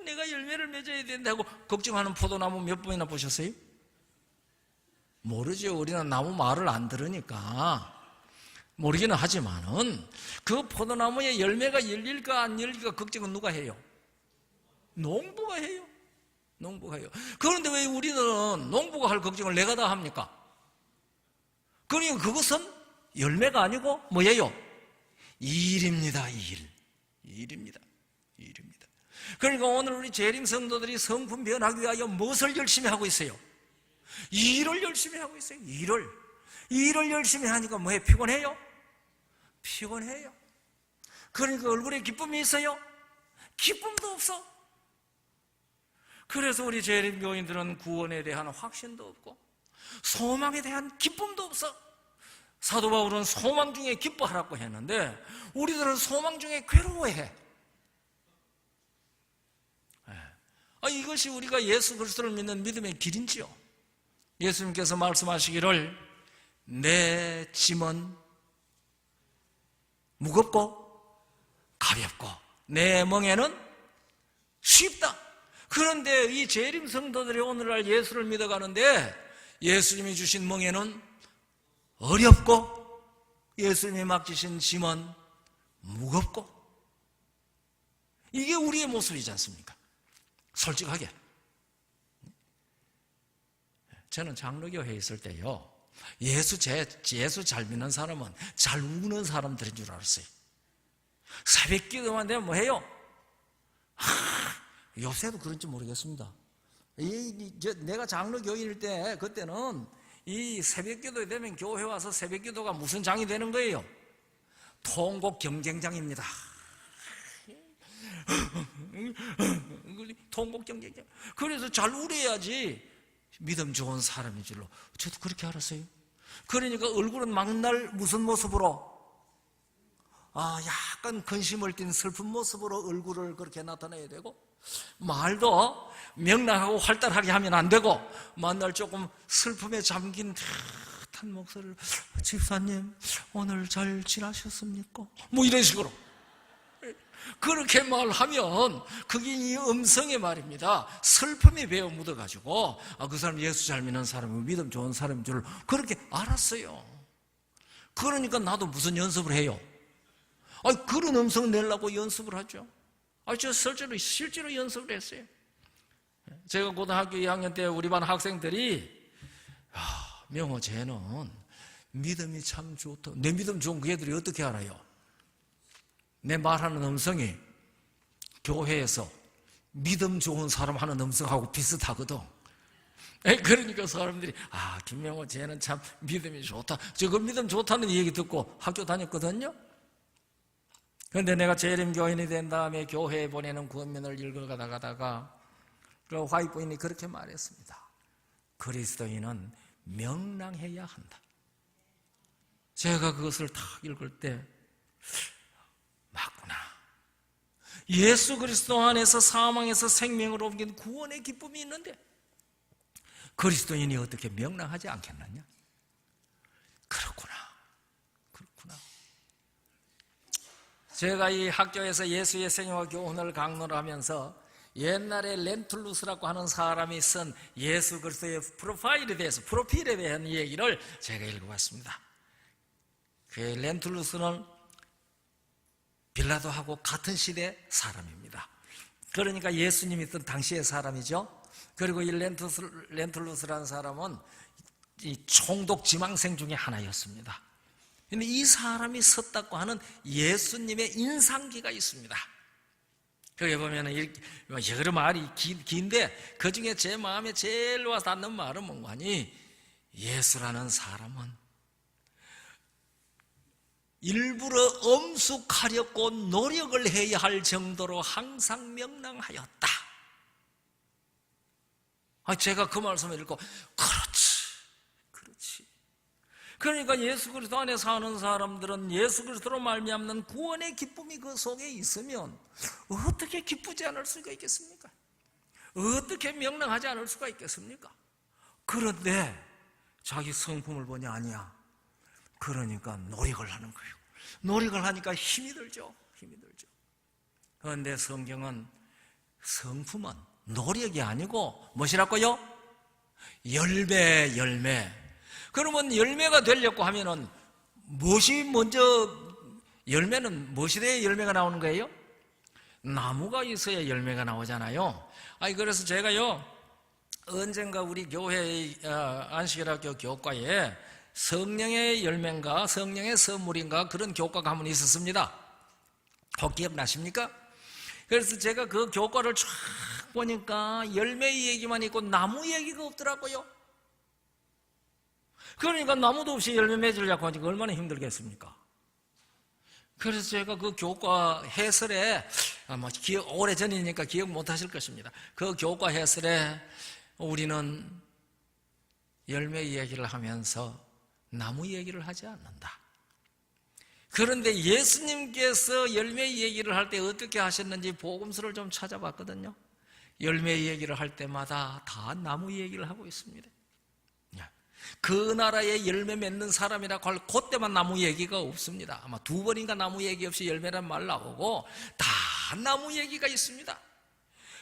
내가 열매를 맺어야 된다고 걱정하는 포도나무 몇 번이나 보셨어요? 모르죠. 우리는 나무 말을 안 들으니까 모르기는 하지만은 그 포도나무에 열매가 열릴까 안 열릴까 걱정은 누가 해요? 농부가 해요. 농부가 해요. 그런데 왜 우리는 농부가 할 걱정을 내가 다 합니까? 그러니까 그것은 열매가 아니고 뭐예요? 일입니다. 일입니다. 그러니까 오늘 우리 재림 성도들이 성품 변하기 위하여 무엇을 열심히 하고 있어요? 일을 열심히 하고 있어요. 일을 열심히 하니까 뭐해? 피곤해요? 피곤해요. 그러니까 얼굴에 기쁨이 있어요? 기쁨도 없어. 그래서 우리 재림 교인들은 구원에 대한 확신도 없고 소망에 대한 기쁨도 없어. 사도 바울은 소망 중에 기뻐하라고 했는데 우리들은 소망 중에 괴로워해. 이것이 우리가 예수 그리스도를 믿는 믿음의 길인지요. 예수님께서 말씀하시기를 내 짐은 무겁고 가볍고 내 멍에는 쉽다. 그런데 이 재림 성도들이 오늘날 예수를 믿어가는데 예수님이 주신 멍에는 어렵고 예수님이 맡기신 짐은 무겁고, 이게 우리의 모습이지 않습니까? 솔직하게. 저는 장로교회에 있을 때요, 예수 잘 믿는 사람은 잘 우는 사람들인 줄 알았어요. 새벽 기도만 되면 뭐 해요? 요새도 그런지 모르겠습니다. 내가 장로교인일 때 그때는 이 새벽 기도에 되면 교회 와서 새벽 기도가 무슨 장이 되는 거예요? 통곡 경쟁장입니다. 통곡 경쟁장. 그래서 잘 울어야지 믿음 좋은 사람인 줄로 저도 그렇게 알았어요. 그러니까 얼굴은 막날 무슨 모습으로? 약간 근심을 띤 슬픈 모습으로 얼굴을 그렇게 나타내야 되고, 말도 명랑하고 활달하게 하면 안 되고, 만날 조금 슬픔에 잠긴 듯한 목소리를, 집사님 오늘 잘 지나셨습니까? 뭐 이런 식으로 그렇게 말하면 그게 이 음성의 말입니다. 슬픔이 배어 묻어가지고 그 사람 예수 잘 믿는 사람이고 믿음 좋은 사람인 줄 그렇게 알았어요. 그러니까 나도 무슨 연습을 해요? 그런 음성을 내려고 연습을 하죠. 저 실제로 연습을 했어요. 제가 고등학교 2학년 때 우리 반 학생들이 명호 쟤는 믿음이 참 좋다. 내 믿음 좋은 그 애들이 어떻게 알아요? 내 말하는 음성이 교회에서 믿음 좋은 사람 하는 음성하고 비슷하거든. 그러니까 사람들이 김명호 쟤는 참 믿음이 좋다. 그 믿음 좋다는 얘기 듣고 학교 다녔거든요. 그런데 내가 재림교인이 된 다음에 교회에 보내는 구원면을 읽어가다가 그 화이트부인이 그렇게 말했습니다. 그리스도인은 명랑해야 한다. 제가 그것을 딱 읽을 때 맞구나. 예수 그리스도 안에서 사망에서 생명으로 옮긴 구원의 기쁨이 있는데 그리스도인이 어떻게 명랑하지 않겠느냐? 그렇구나. 제가 이 학교에서 예수의 생애와 교훈을 강론을 하면서 옛날에 렌툴루스라고 하는 사람이 쓴 예수 그리스도의 프로필에 대한 얘기를 제가 읽어봤습니다. 그 렌툴루스는 빌라도하고 같은 시대 사람입니다. 그러니까 예수님이 있던 당시의 사람이죠. 그리고 이 렌툴루스라는 사람은 이 총독 지망생 중에 하나였습니다. 근데 이 사람이 썼다고 하는 예수님의 인상기가 있습니다. 거기에 보면 여러 말이 긴데 그 중에 제 마음에 제일 와서 닿는 말은 뭐냐니 예수라는 사람은 일부러 엄숙하려고 노력을 해야 할 정도로 항상 명랑하였다. 제가 그 말씀을 읽고 그렇지. 그러니까 예수 그리스도 안에 사는 사람들은 예수 그리스도로 말미암는 구원의 기쁨이 그 속에 있으면 어떻게 기쁘지 않을 수가 있겠습니까? 어떻게 명랑하지 않을 수가 있겠습니까? 그런데 자기 성품을 보니 아니야. 그러니까 노력을 하는 거예요. 노력을 하니까 힘이 들죠. 그런데 성경은 성품은 노력이 아니고 무엇이라고요? 열매. 그러면 열매가 되려고 하면은 무엇이 먼저, 열매는 무엇이 돼야 열매가 나오는 거예요? 나무가 있어야 열매가 나오잖아요. 그래서 제가요, 언젠가 우리 교회 안식일학교 교과에 성령의 열매인가 성령의 선물인가 그런 교과가 한번 있었습니다. 혹 기억나십니까? 그래서 제가 그 교과를 쫙 보니까 열매 얘기만 있고 나무 얘기가 없더라고요. 그러니까 나무도 없이 열매 맺으려고 하니까 얼마나 힘들겠습니까? 그래서 제가 그 교과 해설에 아마 오래전이니까 기억 못 하실 것입니다. 그 교과 해설에 우리는 열매 얘기를 하면서 나무 얘기를 하지 않는다. 그런데 예수님께서 열매 얘기를 할 때 어떻게 하셨는지 복음서를 좀 찾아봤거든요. 열매 얘기를 할 때마다 다 나무 얘기를 하고 있습니다. 그 나라에 열매 맺는 사람이라고 할 그때만 나무 얘기가 없습니다. 아마 2번인가 나무 얘기 없이 열매란 말 나오고 다 나무 얘기가 있습니다.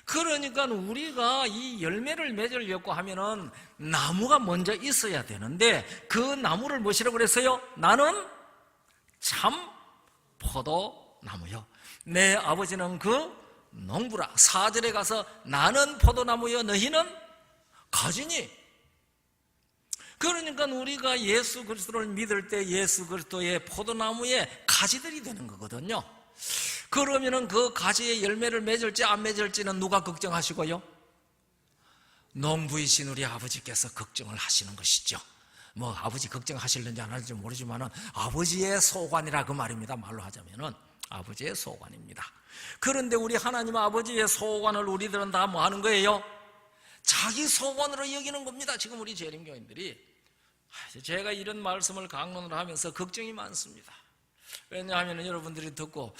그러니까 우리가 이 열매를 맺으려고 하면은 나무가 먼저 있어야 되는데 그 나무를 무엇이라고 그랬어요? 나는 참 포도나무요. 내 아버지는 그 농부라. 4절에 가서 나는 포도나무요 너희는 가지니. 그러니까 우리가 예수 그리스도를 믿을 때 예수 그리스도의 포도나무에 가지들이 되는 거거든요. 그러면은 그 가지의 열매를 맺을지 안 맺을지는 누가 걱정하시고요? 농부이신 우리 아버지께서 걱정을 하시는 것이죠. 뭐 아버지 걱정하실는지 안 하실지 모르지만은 아버지의 소관이라 그 말입니다. 말로 하자면은 아버지의 소관입니다. 그런데 우리 하나님 아버지의 소관을 우리들은 다 뭐 하는 거예요? 자기 소관으로 여기는 겁니다. 지금 우리 재림교인들이. 제가 이런 말씀을 강론을 하면서 걱정이 많습니다. 왜냐하면 여러분들이 듣고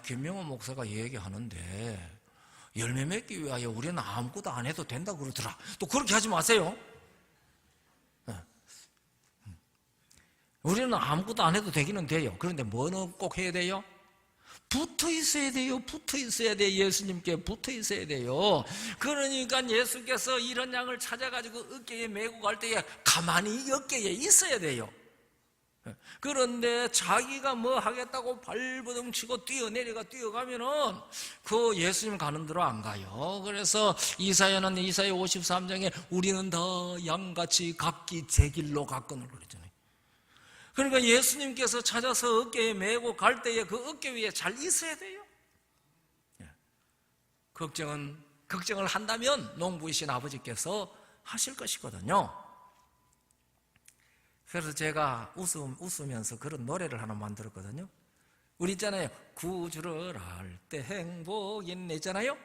김명호 목사가 얘기하는데 열매 맺기 위하여 우리는 아무것도 안 해도 된다 그러더라. 또 그렇게 하지 마세요. 우리는 아무것도 안 해도 되기는 돼요. 그런데 뭐는 꼭 해야 돼요? 붙어 있어야 돼요. 붙어 있어야 돼요. 예수님께 붙어 있어야 돼요. 그러니까 예수께서 이런 양을 찾아가지고 어깨에 메고 갈 때에 가만히 어깨에 있어야 돼요. 그런데 자기가 뭐 하겠다고 발버둥 치고 뛰어가면은 그 예수님 가는 대로 안 가요. 그래서 이사야는 이사야 53장에 우리는 다 양같이 각기 제 길로 갔거늘 그랬잖아요. 그러니까 예수님께서 찾아서 어깨에 메고 갈 때에 그 어깨 위에 잘 있어야 돼요. 걱정을 한다면 농부이신 아버지께서 하실 것이거든요. 그래서 제가 웃으면서 그런 노래를 하나 만들었거든요. 우리 있잖아요. 구주를 알 때 행복 있네 있잖아요.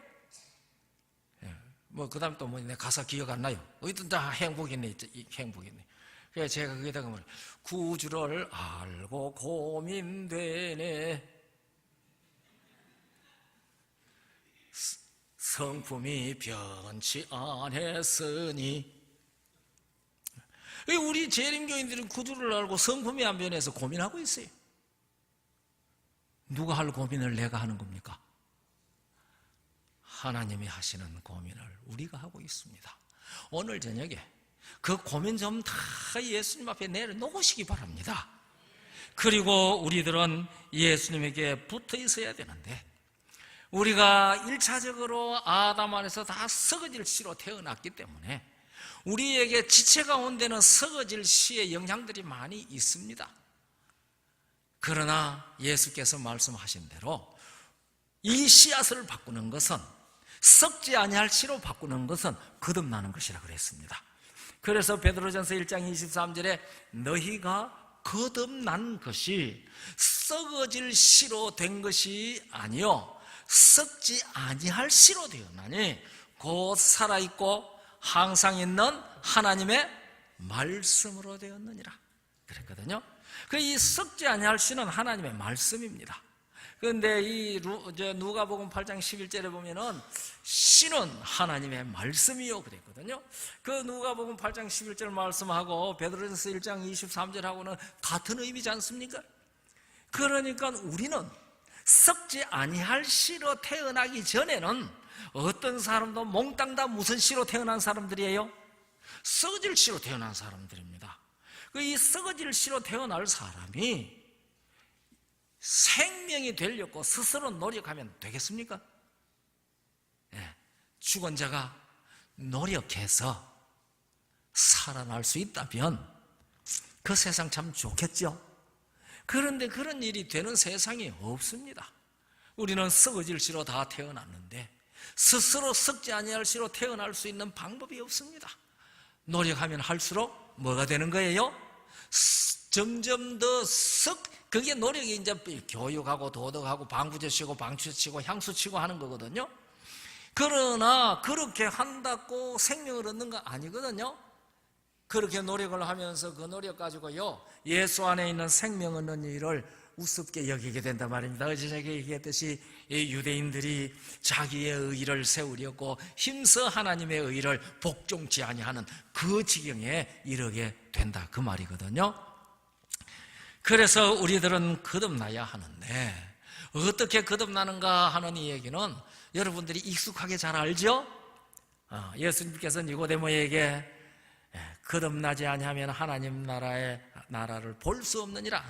뭐 그 다음 또 뭐 내 가사 기억 안 나요. 어디든 다 행복 있네, 행복 있네. 그래서 제가 거기다가 뭐 구주를 알고 고민되네. 성품이 변치 않았으니. 우리 재림교인들은 구주를 알고 성품이 안 변해서 고민하고 있어요. 누가 할 고민을 내가 하는 겁니까? 하나님이 하시는 고민을 우리가 하고 있습니다. 오늘 저녁에 그 고민 좀 다 예수님 앞에 내려놓으시기 바랍니다. 그리고 우리들은 예수님에게 붙어 있어야 되는데, 우리가 1차적으로 아담 안에서 다 썩어질 씨로 태어났기 때문에 우리에게 지체 가운데는 썩어질 씨의 영향들이 많이 있습니다. 그러나 예수께서 말씀하신 대로 이 씨앗을 바꾸는 것은, 썩지 아니할 씨로 바꾸는 것은 거듭나는 것이라 그랬습니다. 그래서 베드로전서 1장 23절에 너희가 거듭난 것이 썩어질 씨로 된 것이 아니요 썩지 아니할 씨로 되었나니 곧 살아있고 항상 있는 하나님의 말씀으로 되었느니라 그랬거든요. 이 썩지 아니할 씨는 하나님의 말씀입니다. 그런데 이 누가복음 8장 11절에 보면은 씨는 하나님의 말씀이요 그랬거든요. 그 누가복음 8장 11절 말씀하고 베드로전서 1장 23절하고는 같은 의미지 않습니까? 그러니까 우리는 썩지 아니할 씨로 태어나기 전에는 어떤 사람도 몽땅 다 무슨 씨로 태어난 사람들이에요? 썩어질 씨로 태어난 사람들입니다. 이 썩어질 씨로 태어날 사람이 생명이 되려고 스스로 노력하면 되겠습니까? 죽은 자가 노력해서 살아날 수 있다면 그 세상 참 좋겠죠. 그런데 그런 일이 되는 세상이 없습니다. 우리는 썩어질 씨로 다 태어났는데 스스로 썩지 아니할 씨로 태어날 수 있는 방법이 없습니다. 노력하면 할수록 뭐가 되는 거예요? 점점 더 그게 노력이 이제 교육하고 도덕하고 방부제치고 방치치고 향수치고 하는 거거든요. 그러나 그렇게 한다고 생명을 얻는 거 아니거든요. 그렇게 노력을 하면서 그 노력 가지고요 예수 안에 있는 생명 얻는 일을 우습게 여기게 된단 말입니다. 어제 제가 얘기했듯이 유대인들이 자기의 의를 세우려고 힘써 하나님의 의를 복종치 아니하는 그 지경에 이르게 된다 그 말이거든요. 그래서 우리들은 거듭나야 하는데 어떻게 거듭나는가 하는 이 얘기는 여러분들이 익숙하게 잘 알죠? 예수님께서 니고데모에게 거듭나지 아니하면 하나님 나라를 볼 수 없느니라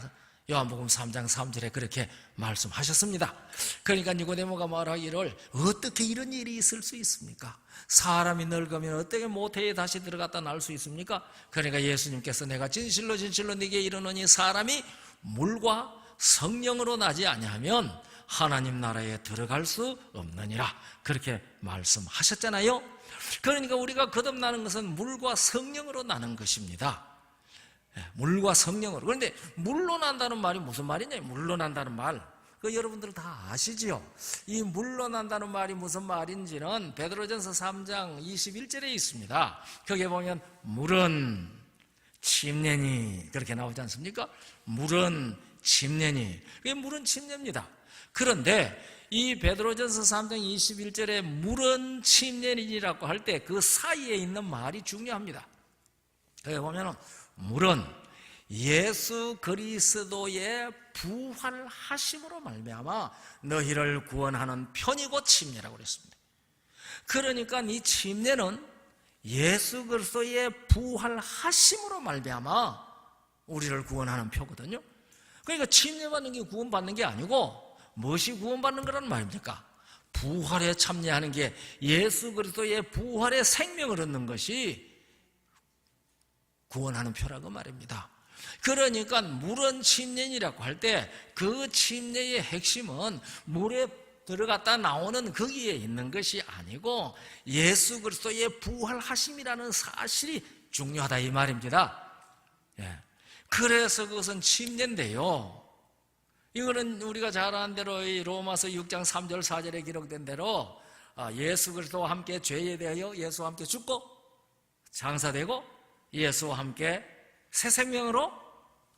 요한복음 3장 3절에 그렇게 말씀하셨습니다. 그러니까 니고데모가 말하기를 어떻게 이런 일이 있을 수 있습니까? 사람이 늙으면 어떻게 모태에 다시 들어갔다 나올 수 있습니까? 그러니까 예수님께서 내가 진실로 진실로 네게 이르노니 사람이 물과 성령으로 나지 아니하면 하나님 나라에 들어갈 수 없느니라 그렇게 말씀하셨잖아요. 그러니까 우리가 거듭나는 것은 물과 성령으로 나는 것입니다. 물과 성령으로. 그런데 물로 난다는 말이 무슨 말이냐? 물로 난다는 말 여러분들 다 아시지요? 이 물로 난다는 말이 무슨 말인지는 베드로전서 3장 21절에 있습니다. 거기에 보면 물은 침례니 그렇게 나오지 않습니까? 물은 침례니. 그게 물은 침례입니다. 그런데 이 베드로전서 3장 21절에 물은 침례니라고 할 때 그 사이에 있는 말이 중요합니다. 거기 보면은 물은 예수 그리스도의 부활하심으로 말미암아 너희를 구원하는 편이고 침례라고 그랬습니다. 그러니까 이 침례는 예수 그리스도의 부활하심으로 말미암아 우리를 구원하는 표거든요. 그러니까 침례받는 게 구원받는 게 아니고 무엇이 구원받는 거란 말입니까? 부활에 참여하는 게, 예수 그리스도의 부활의 생명을 얻는 것이 구원하는 표라고 말입니다. 그러니까 물은 침례이라고 할 때 그 침례의 핵심은 물에 들어갔다 나오는 거기에 있는 것이 아니고 예수 그리스도의 부활하심이라는 사실이 중요하다 이 말입니다. 예. 그래서 그것은 침례인데요, 이거는 우리가 잘 아는 대로 이 로마서 6장 3절 4절에 기록된 대로 예수 그리스도와 함께 죄에 대하여 예수와 함께 죽고 장사되고 예수와 함께 새 생명으로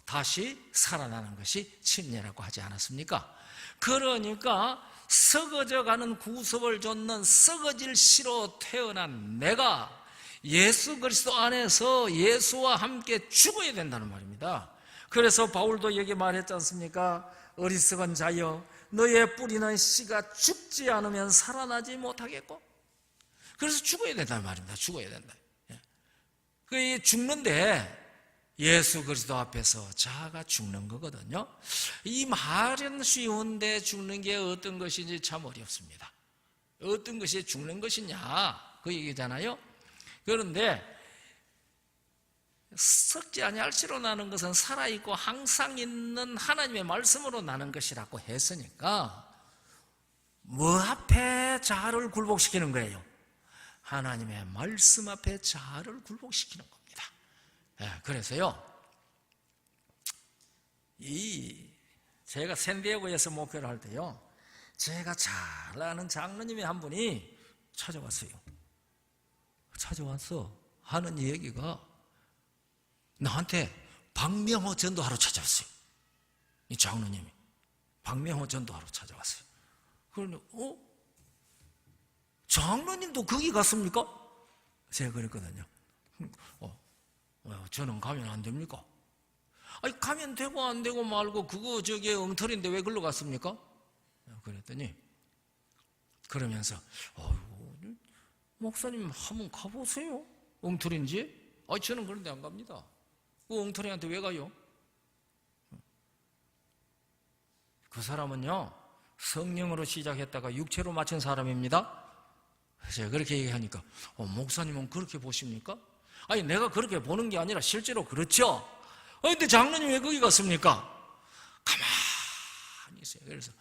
다시 살아나는 것이 침례라고 하지 않았습니까? 그러니까 썩어져가는 구습을 좇는 썩어질 씨로 태어난 내가 예수 그리스도 안에서 예수와 함께 죽어야 된다는 말입니다. 그래서 바울도 여기 말했지 않습니까? 어리석은 자여, 너의 뿌리는 씨가 죽지 않으면 살아나지 못하겠고. 그래서 죽어야 된다는 말입니다. 죽어야 된다. 그 죽는데 예수 그리스도 앞에서 자아가 죽는 거거든요. 이 말은 쉬운데 죽는 게 어떤 것인지 참 어렵습니다. 어떤 것이 죽는 것이냐 그 얘기잖아요. 그런데 썩지 아니할 씨로 나는 것은 살아있고 항상 있는 하나님의 말씀으로 나는 것이라고 했으니까 뭐 앞에 자아를 굴복시키는 거예요? 하나님의 말씀 앞에 자아를 굴복시키는 겁니다. 그래서요, 제가 샌디에고에서 목회를 할 때요, 제가 잘 아는 장로님이 한 분이 찾아왔어요. 찾아와서 하는 얘기가 나한테 박명호 전도하러 찾아왔어요. 이 장로님이 박명호 전도하러 찾아왔어요. 그러니 장로님도 거기 갔습니까? 제가 그랬거든요. 저는 가면 안 됩니까? 아니, 가면 되고 안 되고 말고 그거 저기 엉터리인데 왜 글로 갔습니까? 그랬더니 그러면서 목사님 한번 가보세요. 엉터리인지? 저는 그런데 안 갑니다. 그 엉터리한테 왜 가요? 그 사람은요, 성령으로 시작했다가 육체로 마친 사람입니다. 제가 그렇게 얘기하니까 목사님은 그렇게 보십니까? 아니, 내가 그렇게 보는 게 아니라 실제로 그렇죠. 근데 장로님 왜 거기 갔습니까? 가만히 있어요. 그래서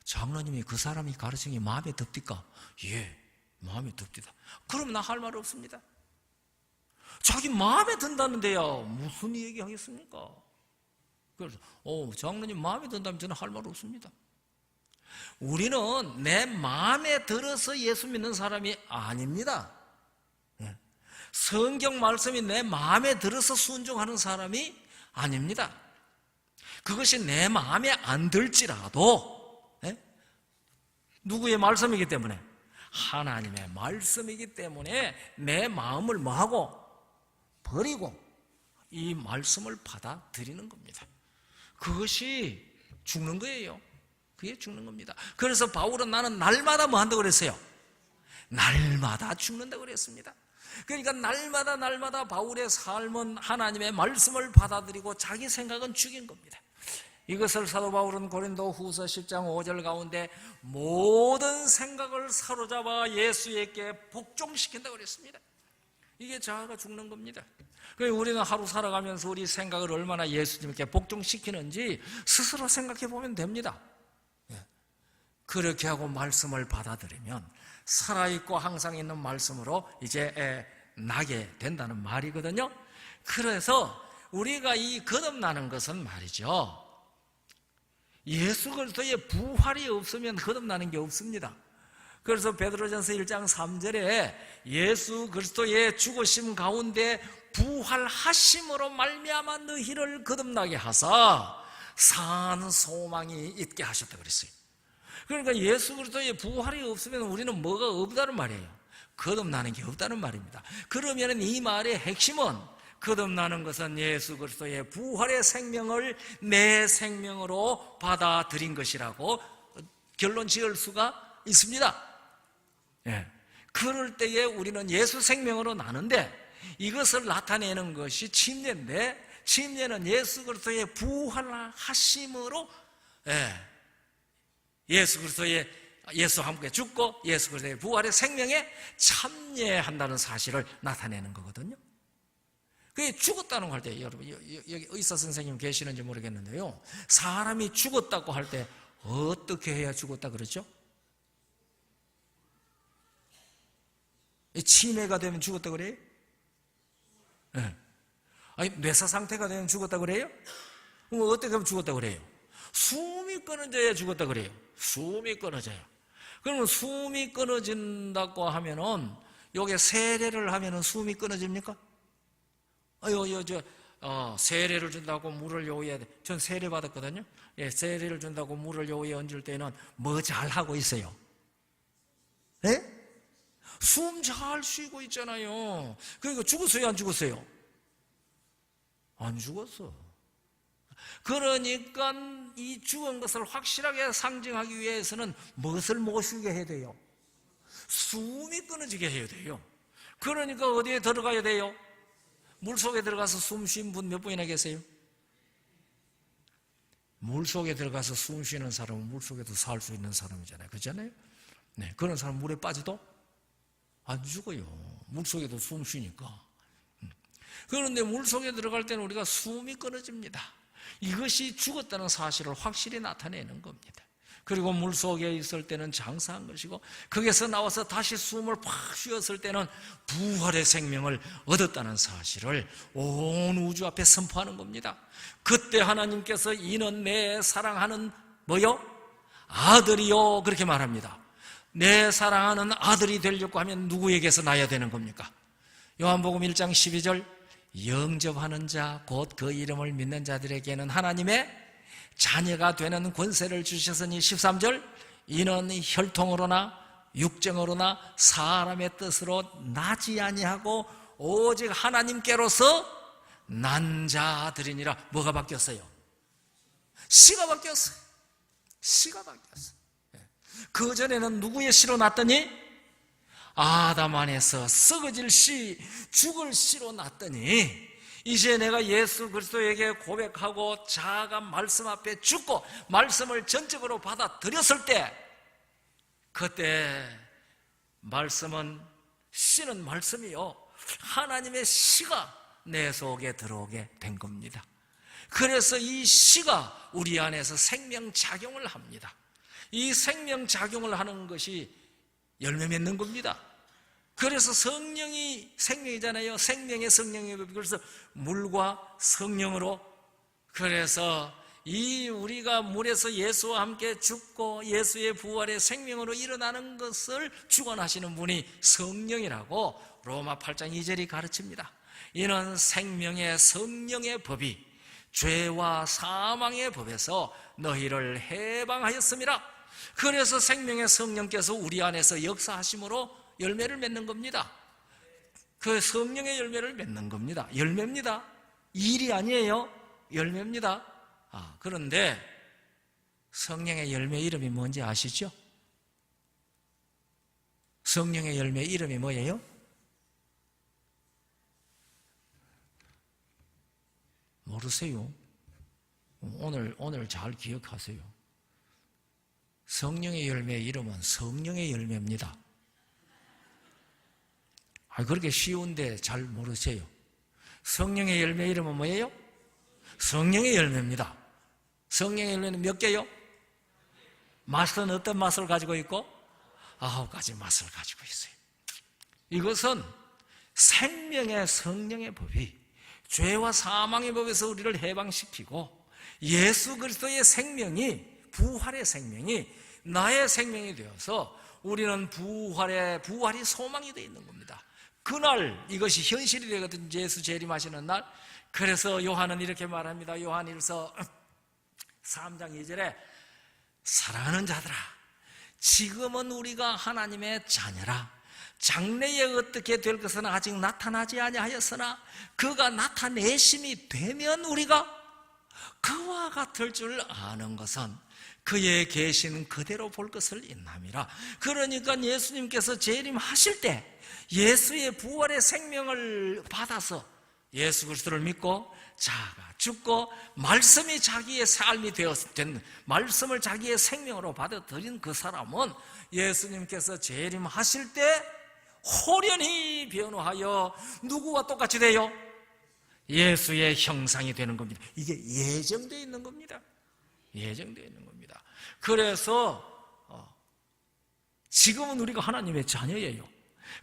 장로님이 그 사람이 가르친 게 마음에 듭니까? 예, 마음에 듭니다. 그럼 나 할 말 없습니다. 자기 마음에 든다는데요, 무슨 얘기하겠습니까? 그래서 장로님 마음에 든다면 저는 할 말 없습니다. 우리는 내 마음에 들어서 예수 믿는 사람이 아닙니다. 성경 말씀이 내 마음에 들어서 순종하는 사람이 아닙니다. 그것이 내 마음에 안 들지라도 누구의 말씀이기 때문에? 하나님의 말씀이기 때문에 내 마음을 뭐하고? 버리고 이 말씀을 받아들이는 겁니다. 그것이 죽는 거예요. 그게 죽는 겁니다. 그래서 바울은 나는 날마다 뭐 한다고 그랬어요? 날마다 죽는다고 그랬습니다. 그러니까 날마다 바울의 삶은 하나님의 말씀을 받아들이고 자기 생각은 죽인 겁니다. 이것을 사도 바울은 고린도 후서 10장 5절 가운데 모든 생각을 사로잡아 예수에게 복종시킨다고 그랬습니다. 이게 자아가 죽는 겁니다. 그래서 우리는 하루 살아가면서 우리 생각을 얼마나 예수님께 복종시키는지 스스로 생각해 보면 됩니다. 그렇게 하고 말씀을 받아들이면 살아있고 항상 있는 말씀으로 이제 나게 된다는 말이거든요. 그래서 우리가 이 거듭나는 것은 말이죠, 예수 그리스도의 부활이 없으면 거듭나는 게 없습니다. 그래서 베드로전서 1장 3절에 예수 그리스도의 죽으심 가운데 부활하심으로 말미암아 너희를 거듭나게 하사 산 소망이 있게 하셨다 그랬어요. 그러니까 예수 그리스도의 부활이 없으면 우리는 뭐가 없다는 말이에요. 거듭나는 게 없다는 말입니다. 그러면 이 말의 핵심은 거듭나는 것은 예수 그리스도의 부활의 생명을 내 생명으로 받아들인 것이라고 결론 지을 수가 있습니다. 그럴 때에 우리는 예수 생명으로 나는데 이것을 나타내는 것이 침례인데 침례는 예수 그리스도의 부활하심으로 예수와 함께 죽고 예수 그리스도의 부활의 생명에 참여한다는 사실을 나타내는 거거든요. 그게 죽었다는 거 할 때, 여러분 여기 의사 선생님 계시는지 모르겠는데요, 사람이 죽었다고 할 때 어떻게 해야 죽었다 그러죠? 치매가 되면 죽었다 그래요? 네. 아니, 뇌사 상태가 되면 죽었다 그래요? 그럼 어떻게 하면 죽었다 그래요? 숨이 끊어져야 죽었다 그래요. 숨이 끊어져야. 그러면 숨이 끊어진다고 하면은, 요게 세례를 하면은 숨이 끊어집니까? 세례를 준다고 물을 요에, 전 세례 받았거든요. 예, 세례를 준다고 물을 요에 얹을 때는 뭐 잘하고 있어요? 예? 숨 잘 쉬고 있잖아요. 그러니까 죽었어요, 안 죽었어요? 안 죽었어. 그러니까 이 죽은 것을 확실하게 상징하기 위해서는 무엇을 못 쉬게 해야 돼요? 숨이 끊어지게 해야 돼요. 그러니까 어디에 들어가야 돼요? 물속에 들어가서 숨 쉰 분 몇 분이나 계세요? 물속에 들어가서 숨 쉬는 사람은 물속에도 살 수 있는 사람이잖아요. 그렇잖아요? 네, 그런 사람 물에 빠져도 안 죽어요. 물속에도 숨 쉬니까. 그런데 물속에 들어갈 때는 우리가 숨이 끊어집니다. 이것이 죽었다는 사실을 확실히 나타내는 겁니다. 그리고 물속에 있을 때는 장사한 것이고, 거기서 나와서 다시 숨을 팍 쉬었을 때는 부활의 생명을 얻었다는 사실을 온 우주 앞에 선포하는 겁니다. 그때 하나님께서 이는 내 사랑하는 뭐요? 아들이요, 그렇게 말합니다. 내 사랑하는 아들이 되려고 하면 누구에게서 나야 되는 겁니까? 요한복음 1장 12절, 영접하는 자 곧 그 이름을 믿는 자들에게는 하나님의 자녀가 되는 권세를 주셨으니 13절, 이는 혈통으로나 육정으로나 사람의 뜻으로 나지 아니하고 오직 하나님께로서 난 자들이니라. 뭐가 바뀌었어요? 씨가 바뀌었어요. 씨가 바뀌었어요. 그전에는 누구의 씨로 났더니 아담 안에서 썩어질 씨, 죽을 씨로 났더니 이제 내가 예수 그리스도에게 고백하고 자아가 말씀 앞에 죽고 말씀을 전적으로 받아들였을 때, 그때 말씀은, 씨는 말씀이요, 하나님의 씨가 내 속에 들어오게 된 겁니다. 그래서 이 씨가 우리 안에서 생명작용을 합니다. 이 생명작용을 하는 것이 열매 맺는 겁니다. 그래서 성령이 생명이잖아요. 생명의 성령이에요. 그래서 물과 성령으로, 그래서 이 우리가 물에서 예수와 함께 죽고 예수의 부활의 생명으로 일어나는 것을 주관하시는 분이 성령이라고 로마 8장 2절이 가르칩니다. 이는 생명의 성령의 법이 죄와 사망의 법에서 너희를 해방하였습니다. 그래서 생명의 성령께서 우리 안에서 역사하심으로 열매를 맺는 겁니다. 그 성령의 열매를 맺는 겁니다. 열매입니다. 일이 아니에요. 열매입니다. 그런데 성령의 열매 이름이 뭔지 아시죠? 성령의 열매 이름이 뭐예요? 모르세요? 오늘 잘 기억하세요. 성령의 열매 이름은 성령의 열매입니다. 그렇게 쉬운데 잘 모르세요. 성령의 열매 이름은 뭐예요? 성령의 열매입니다. 성령의 열매는 몇 개요? 맛은 어떤 맛을 가지고 있고? 9가지 맛을 가지고 있어요. 이것은 생명의 성령의 법이 죄와 사망의 법에서 우리를 해방시키고 예수 그리스도의 생명이, 부활의 생명이 나의 생명이 되어서 우리는 부활이 소망이 되어 있는 겁니다. 그날 이것이 현실이 되거든요. 예수 재림하시는 날. 그래서 요한은 이렇게 말합니다. 요한 1서 3장 2절에 사랑하는 자들아, 지금은 우리가 하나님의 자녀라. 장래에 어떻게 될 것은 아직 나타나지 아니하였으나 그가 나타내심이 되면 우리가 그와 같을 줄 아는 것은 그의 계신 그대로 볼 것을 인함이라. 그러니까 예수님께서 재림하실 때 예수의 부활의 생명을 받아서 예수 그리스도를 믿고 자가 죽고 말씀이 자기의 삶이 된 말씀을 자기의 생명으로 받아들인 그 사람은 예수님께서 재림하실 때 호련히 변화하여 누구와 똑같이 돼요? 예수의 형상이 되는 겁니다. 이게 예정되어 있는 겁니다. 예정되어 있는 겁니다. 그래서 지금은 우리가 하나님의 자녀예요.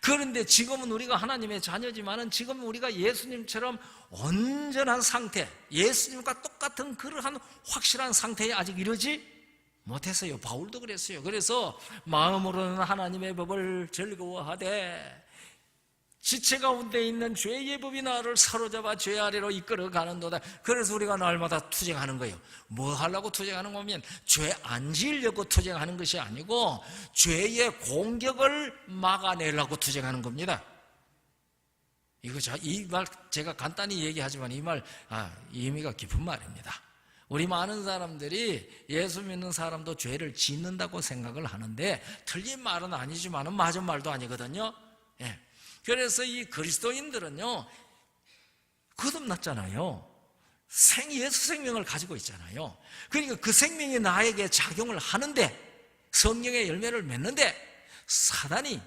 그런데 지금은 우리가 하나님의 자녀지만은 지금 우리가 예수님처럼 온전한 상태, 예수님과 똑같은 그러한 확실한 상태에 아직 이르지 못했어요. 바울도 그랬어요. 그래서 마음으로는 하나님의 법을 즐거워하되 지체 가운데 있는 죄의 법이 나를 사로잡아 죄 아래로 이끌어가는도다. 그래서 우리가 날마다 투쟁하는 거예요. 뭐 하려고 투쟁하는 거면 죄 안 지으려고 투쟁하는 것이 아니고 죄의 공격을 막아내려고 투쟁하는 겁니다. 이 말 제가 간단히 얘기하지만 이 말 의미가 깊은 말입니다. 우리 많은 사람들이 예수 믿는 사람도 죄를 짓는다고 생각을 하는데 틀린 말은 아니지만 맞은 말도 아니거든요. 예. 그래서 이 그리스도인들은요, 거듭났잖아요. 예수 생명을 가지고 있잖아요. 그러니까 그 생명이 나에게 작용을 하는데, 성령의 열매를 맺는데, 사단이,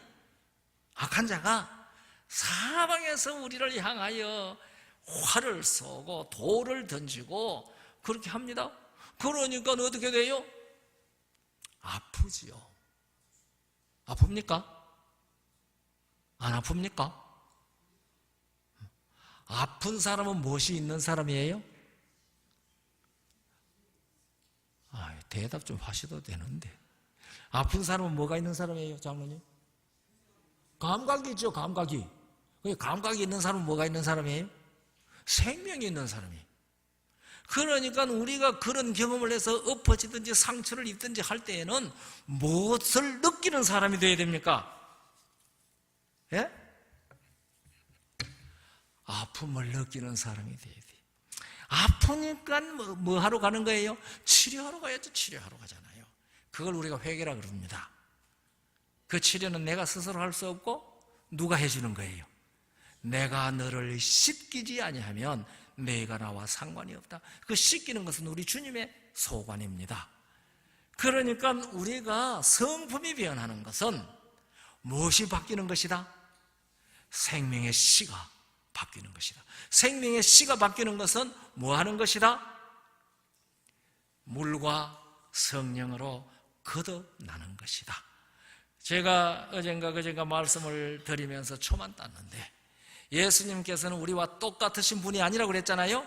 악한 자가 사방에서 우리를 향하여 활을 쏘고 돌을 던지고 그렇게 합니다. 그러니까 어떻게 돼요? 아프지요. 아픕니까? 안 아픕니까? 아픈 사람은 무엇이 있는 사람이에요? 대답 좀 하셔도 되는데. 아픈 사람은 뭐가 있는 사람이에요, 장로님? 감각이 있죠, 감각이. 감각이 있는 사람은 뭐가 있는 사람이에요? 생명이 있는 사람이에요. 그러니까 우리가 그런 경험을 해서 엎어지든지 상처를 입든지 할 때에는 무엇을 느끼는 사람이 되어야 됩니까? 예? 아픔을 느끼는 사람이 돼야 돼. 아프니까 뭐 하러 가는 거예요? 치료하러 가야죠. 치료하러 가잖아요. 그걸 우리가 회개라 그럽니다. 그 치료는 내가 스스로 할 수 없고 누가 해주는 거예요? 내가 너를 씻기지 아니하면 내가 나와 상관이 없다. 그 씻기는 것은 우리 주님의 소관입니다. 그러니까 우리가 성품이 변하는 것은 무엇이 바뀌는 것이다? 생명의 씨가 바뀌는 것이다. 생명의 씨가 바뀌는 것은 뭐 하는 것이다? 물과 성령으로 거듭나는 것이다. 제가 어젠가 그젠가 말씀을 드리면서 초만 땄는데 예수님께서는 우리와 똑같으신 분이 아니라고 그랬잖아요.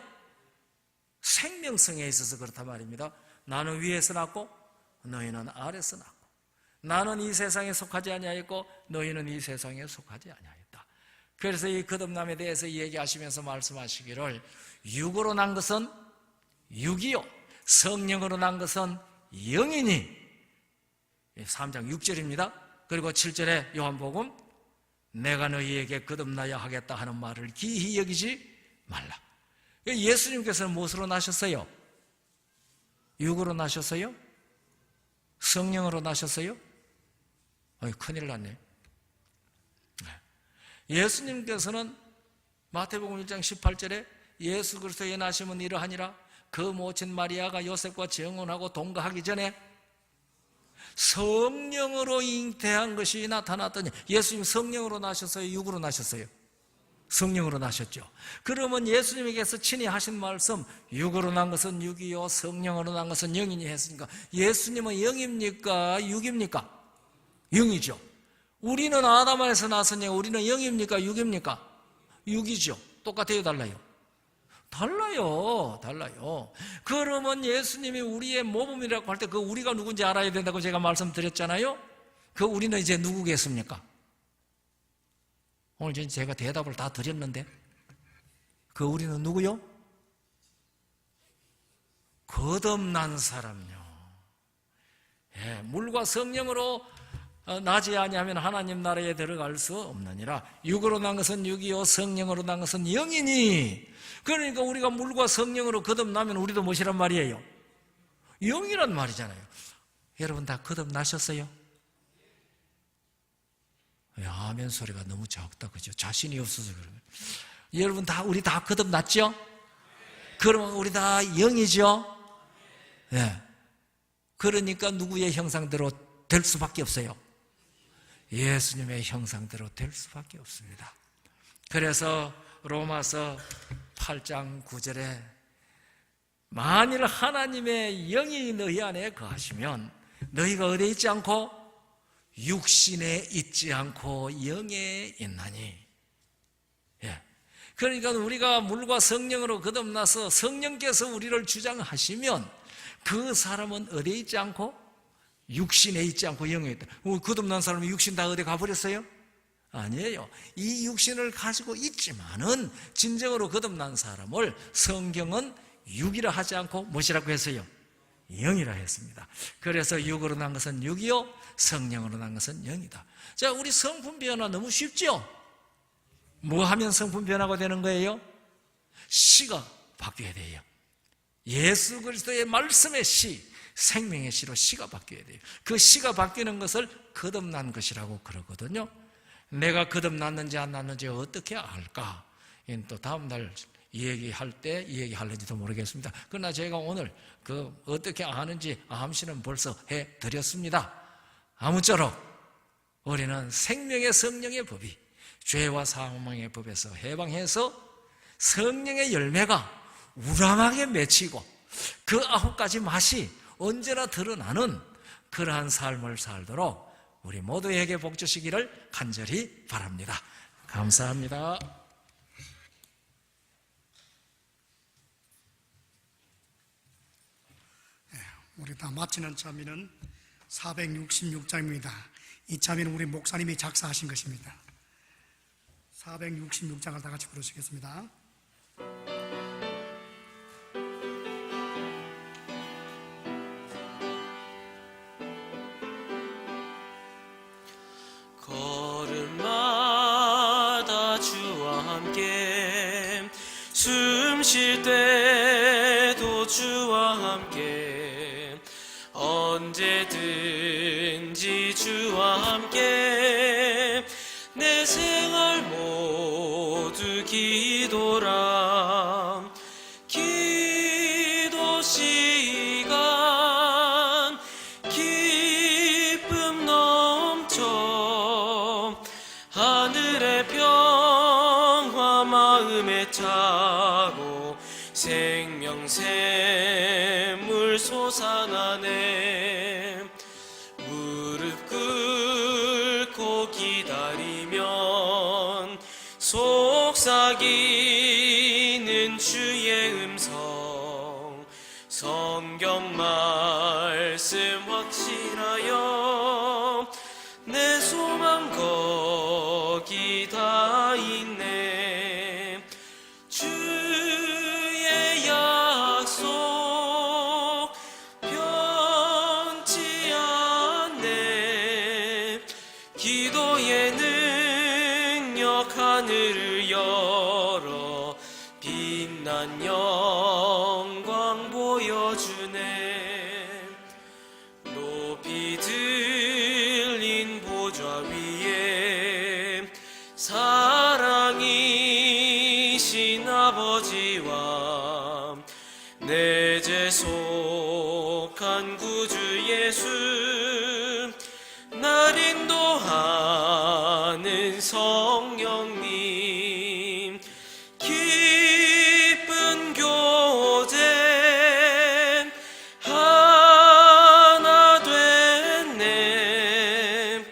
생명성에 있어서 그렇단 말입니다. 나는 위에서 났고 너희는 아래서 났고 나는 이 세상에 속하지 아니하였고 너희는 이 세상에 속하지 아니하였다. 그래서 이 거듭남에 대해서 얘기하시면서 말씀하시기를 육으로 난 것은 육이요 성령으로 난 것은 영이니 3장 6절입니다. 그리고 7절에 요한복음 내가 너희에게 거듭나야 하겠다 하는 말을 기히 여기지 말라. 예수님께서는 무엇으로 나셨어요? 육으로 나셨어요? 성령으로 나셨어요? 큰일 났네. 예수님께서는 마태복음 1장 18절에 예수 그리스도의 나심은 이러하니라 그 모친 마리아가 요셉과 정혼하고 동거하기 전에 성령으로 잉태한 것이 나타났더니 예수님 성령으로 나셨어요? 육으로 나셨어요? 성령으로 나셨죠. 그러면 예수님께서 친히 하신 말씀 육으로 난 것은 육이요 성령으로 난 것은 영이니 했으니까 예수님은 영입니까? 육입니까? 영이죠. 우리는 아담에서 나왔으니 우리는 영입니까? 육입니까? 육이죠. 똑같아요? 달라요? 달라요. 그러면 예수님이 우리의 모범이라고 할 때 그 우리가 누군지 알아야 된다고 제가 말씀드렸잖아요. 그 우리는 이제 누구겠습니까? 오늘 제가 대답을 다 드렸는데 그 우리는 누구요? 거듭난 사람요. 예, 물과 성령으로 나지 아니하면 하나님 나라에 들어갈 수 없느니라. 육으로 난 것은 육이요 성령으로 난 것은 영이니. 그러니까 우리가 물과 성령으로 거듭나면 우리도 무엇이란 말이에요? 영이란 말이잖아요. 여러분 다 거듭나셨어요? 아멘 소리가 너무 작다 그죠? 자신이 없어서 그러면 여러분 우리 다 거듭났죠? 그러면 우리 다 영이죠? 예. 그러니까 누구의 형상대로 될 수밖에 없어요? 예수님의 형상대로 될 수밖에 없습니다. 그래서 로마서 8장 9절에 만일 하나님의 영이 너희 안에 거하시면 너희가 어디에 있지 않고 육신에 있지 않고 영에 있나니. 예. 그러니까 우리가 물과 성령으로 거듭나서 성령께서 우리를 주장하시면 그 사람은 어디에 있지 않고 육신에 있지 않고 영에 있다. 거듭난 사람은 육신 다 어디 가버렸어요? 아니에요. 이 육신을 가지고 있지만은 진정으로 거듭난 사람을 성경은 육이라 하지 않고 무엇이라고 했어요? 영이라 했습니다. 그래서 육으로 난 것은 육이요 성령으로 난 것은 영이다. 자, 우리 성품 변화 너무 쉽죠? 뭐 하면 성품 변화가 되는 거예요? 씨가 바뀌어야 돼요. 예수 그리스도의 말씀의 씨, 생명의 씨로 씨가 바뀌어야 돼요. 그 씨가 바뀌는 것을 거듭난 것이라고 그러거든요. 내가 거듭났는지 안 났는지 어떻게 알까? 또 다음 날 이 얘기할 때 이 얘기할는지도 모르겠습니다. 그러나 제가 오늘 어떻게 아는지 암시는 벌써 해드렸습니다. 아무쪼록 우리는 생명의 성령의 법이 죄와 사망의 법에서 해방해서 성령의 열매가 우람하게 맺히고 그 9가지 맛이 언제나 드러나는 그러한 삶을 살도록 우리 모두에게 복 주시기를 간절히 바랍니다. 감사합니다. 우리 다 마치는 차미는 466장입니다. 이 차미는 우리 목사님이 작사하신 것입니다. 466장을 다 같이 부르시겠습니다. 걸음마다 주와 함께 숨 쉴 때도 주와 함께 언제든지 주와 함께 내 생활 모두 기도라 기도 시간 기쁨 넘쳐 하늘의 평화 마음에 차고 생명샘물 솟아나네 무릎 꿇고 기다리면 속삭이는 주의 음성 성경 말씀 확실하여 내 소망 거기 다 있네 주의 약속 변치 않네 기도의 능력 하늘을 열어 빛난 영광 보여주네 높이 들린 보좌 위에 사랑이신 아버지와 내 죄 속한 구주 예수 날 인도하는 성령님 기쁜 교제 하나 됐네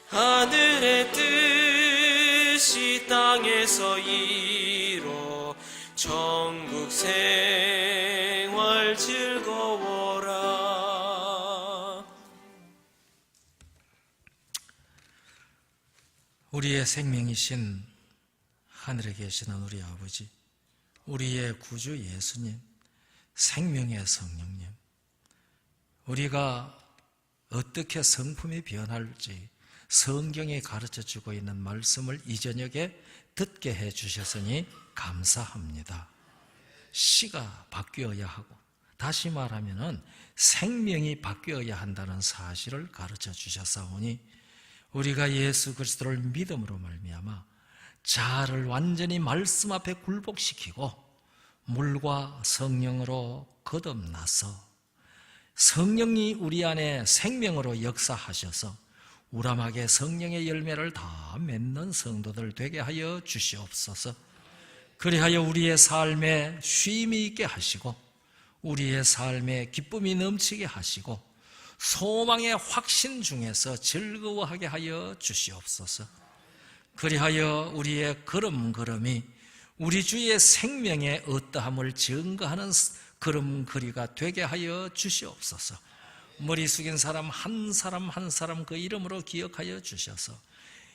하늘의 뜻이 땅에서 이뤄 천국 생활 즐거워라. 우리의 생명이신 하늘에 계시는 우리 아버지, 우리의 구주 예수님, 생명의 성령님, 우리가 어떻게 성품이 변할지 성경에 가르쳐주고 있는 말씀을 이 저녁에 듣게 해주셨으니 감사합니다. 씨가 바뀌어야 하고, 다시 말하면 생명이 바뀌어야 한다는 사실을 가르쳐 주셨사오니 우리가 예수 그리스도를 믿음으로 말미암아 자아를 완전히 말씀 앞에 굴복시키고 물과 성령으로 거듭나서 성령이 우리 안에 생명으로 역사하셔서 우람하게 성령의 열매를 다 맺는 성도들 되게 하여 주시옵소서. 그리하여 우리의 삶에 쉼이 있게 하시고 우리의 삶에 기쁨이 넘치게 하시고 소망의 확신 중에서 즐거워하게 하여 주시옵소서. 그리하여 우리의 걸음걸음이 우리 주의 생명의 어떠함을 증거하는 걸음걸이가 되게 하여 주시옵소서. 머리 숙인 사람 한 사람 그 이름으로 기억하여 주셔서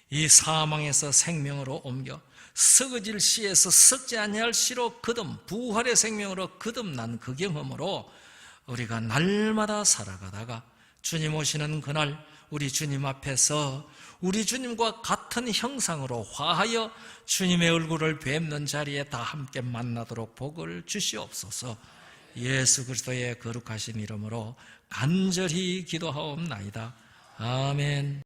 이 사망에서 생명으로 옮겨 썩어질 시에서 썩지 아니할 시로 부활의 생명으로 거듭난 그 경험으로 우리가 날마다 살아가다가 주님 오시는 그날 우리 주님 앞에서 우리 주님과 같은 형상으로 화하여 주님의 얼굴을 뵙는 자리에 다 함께 만나도록 복을 주시옵소서. 예수 그리스도의 거룩하신 이름으로 간절히 기도하옵나이다. 아멘.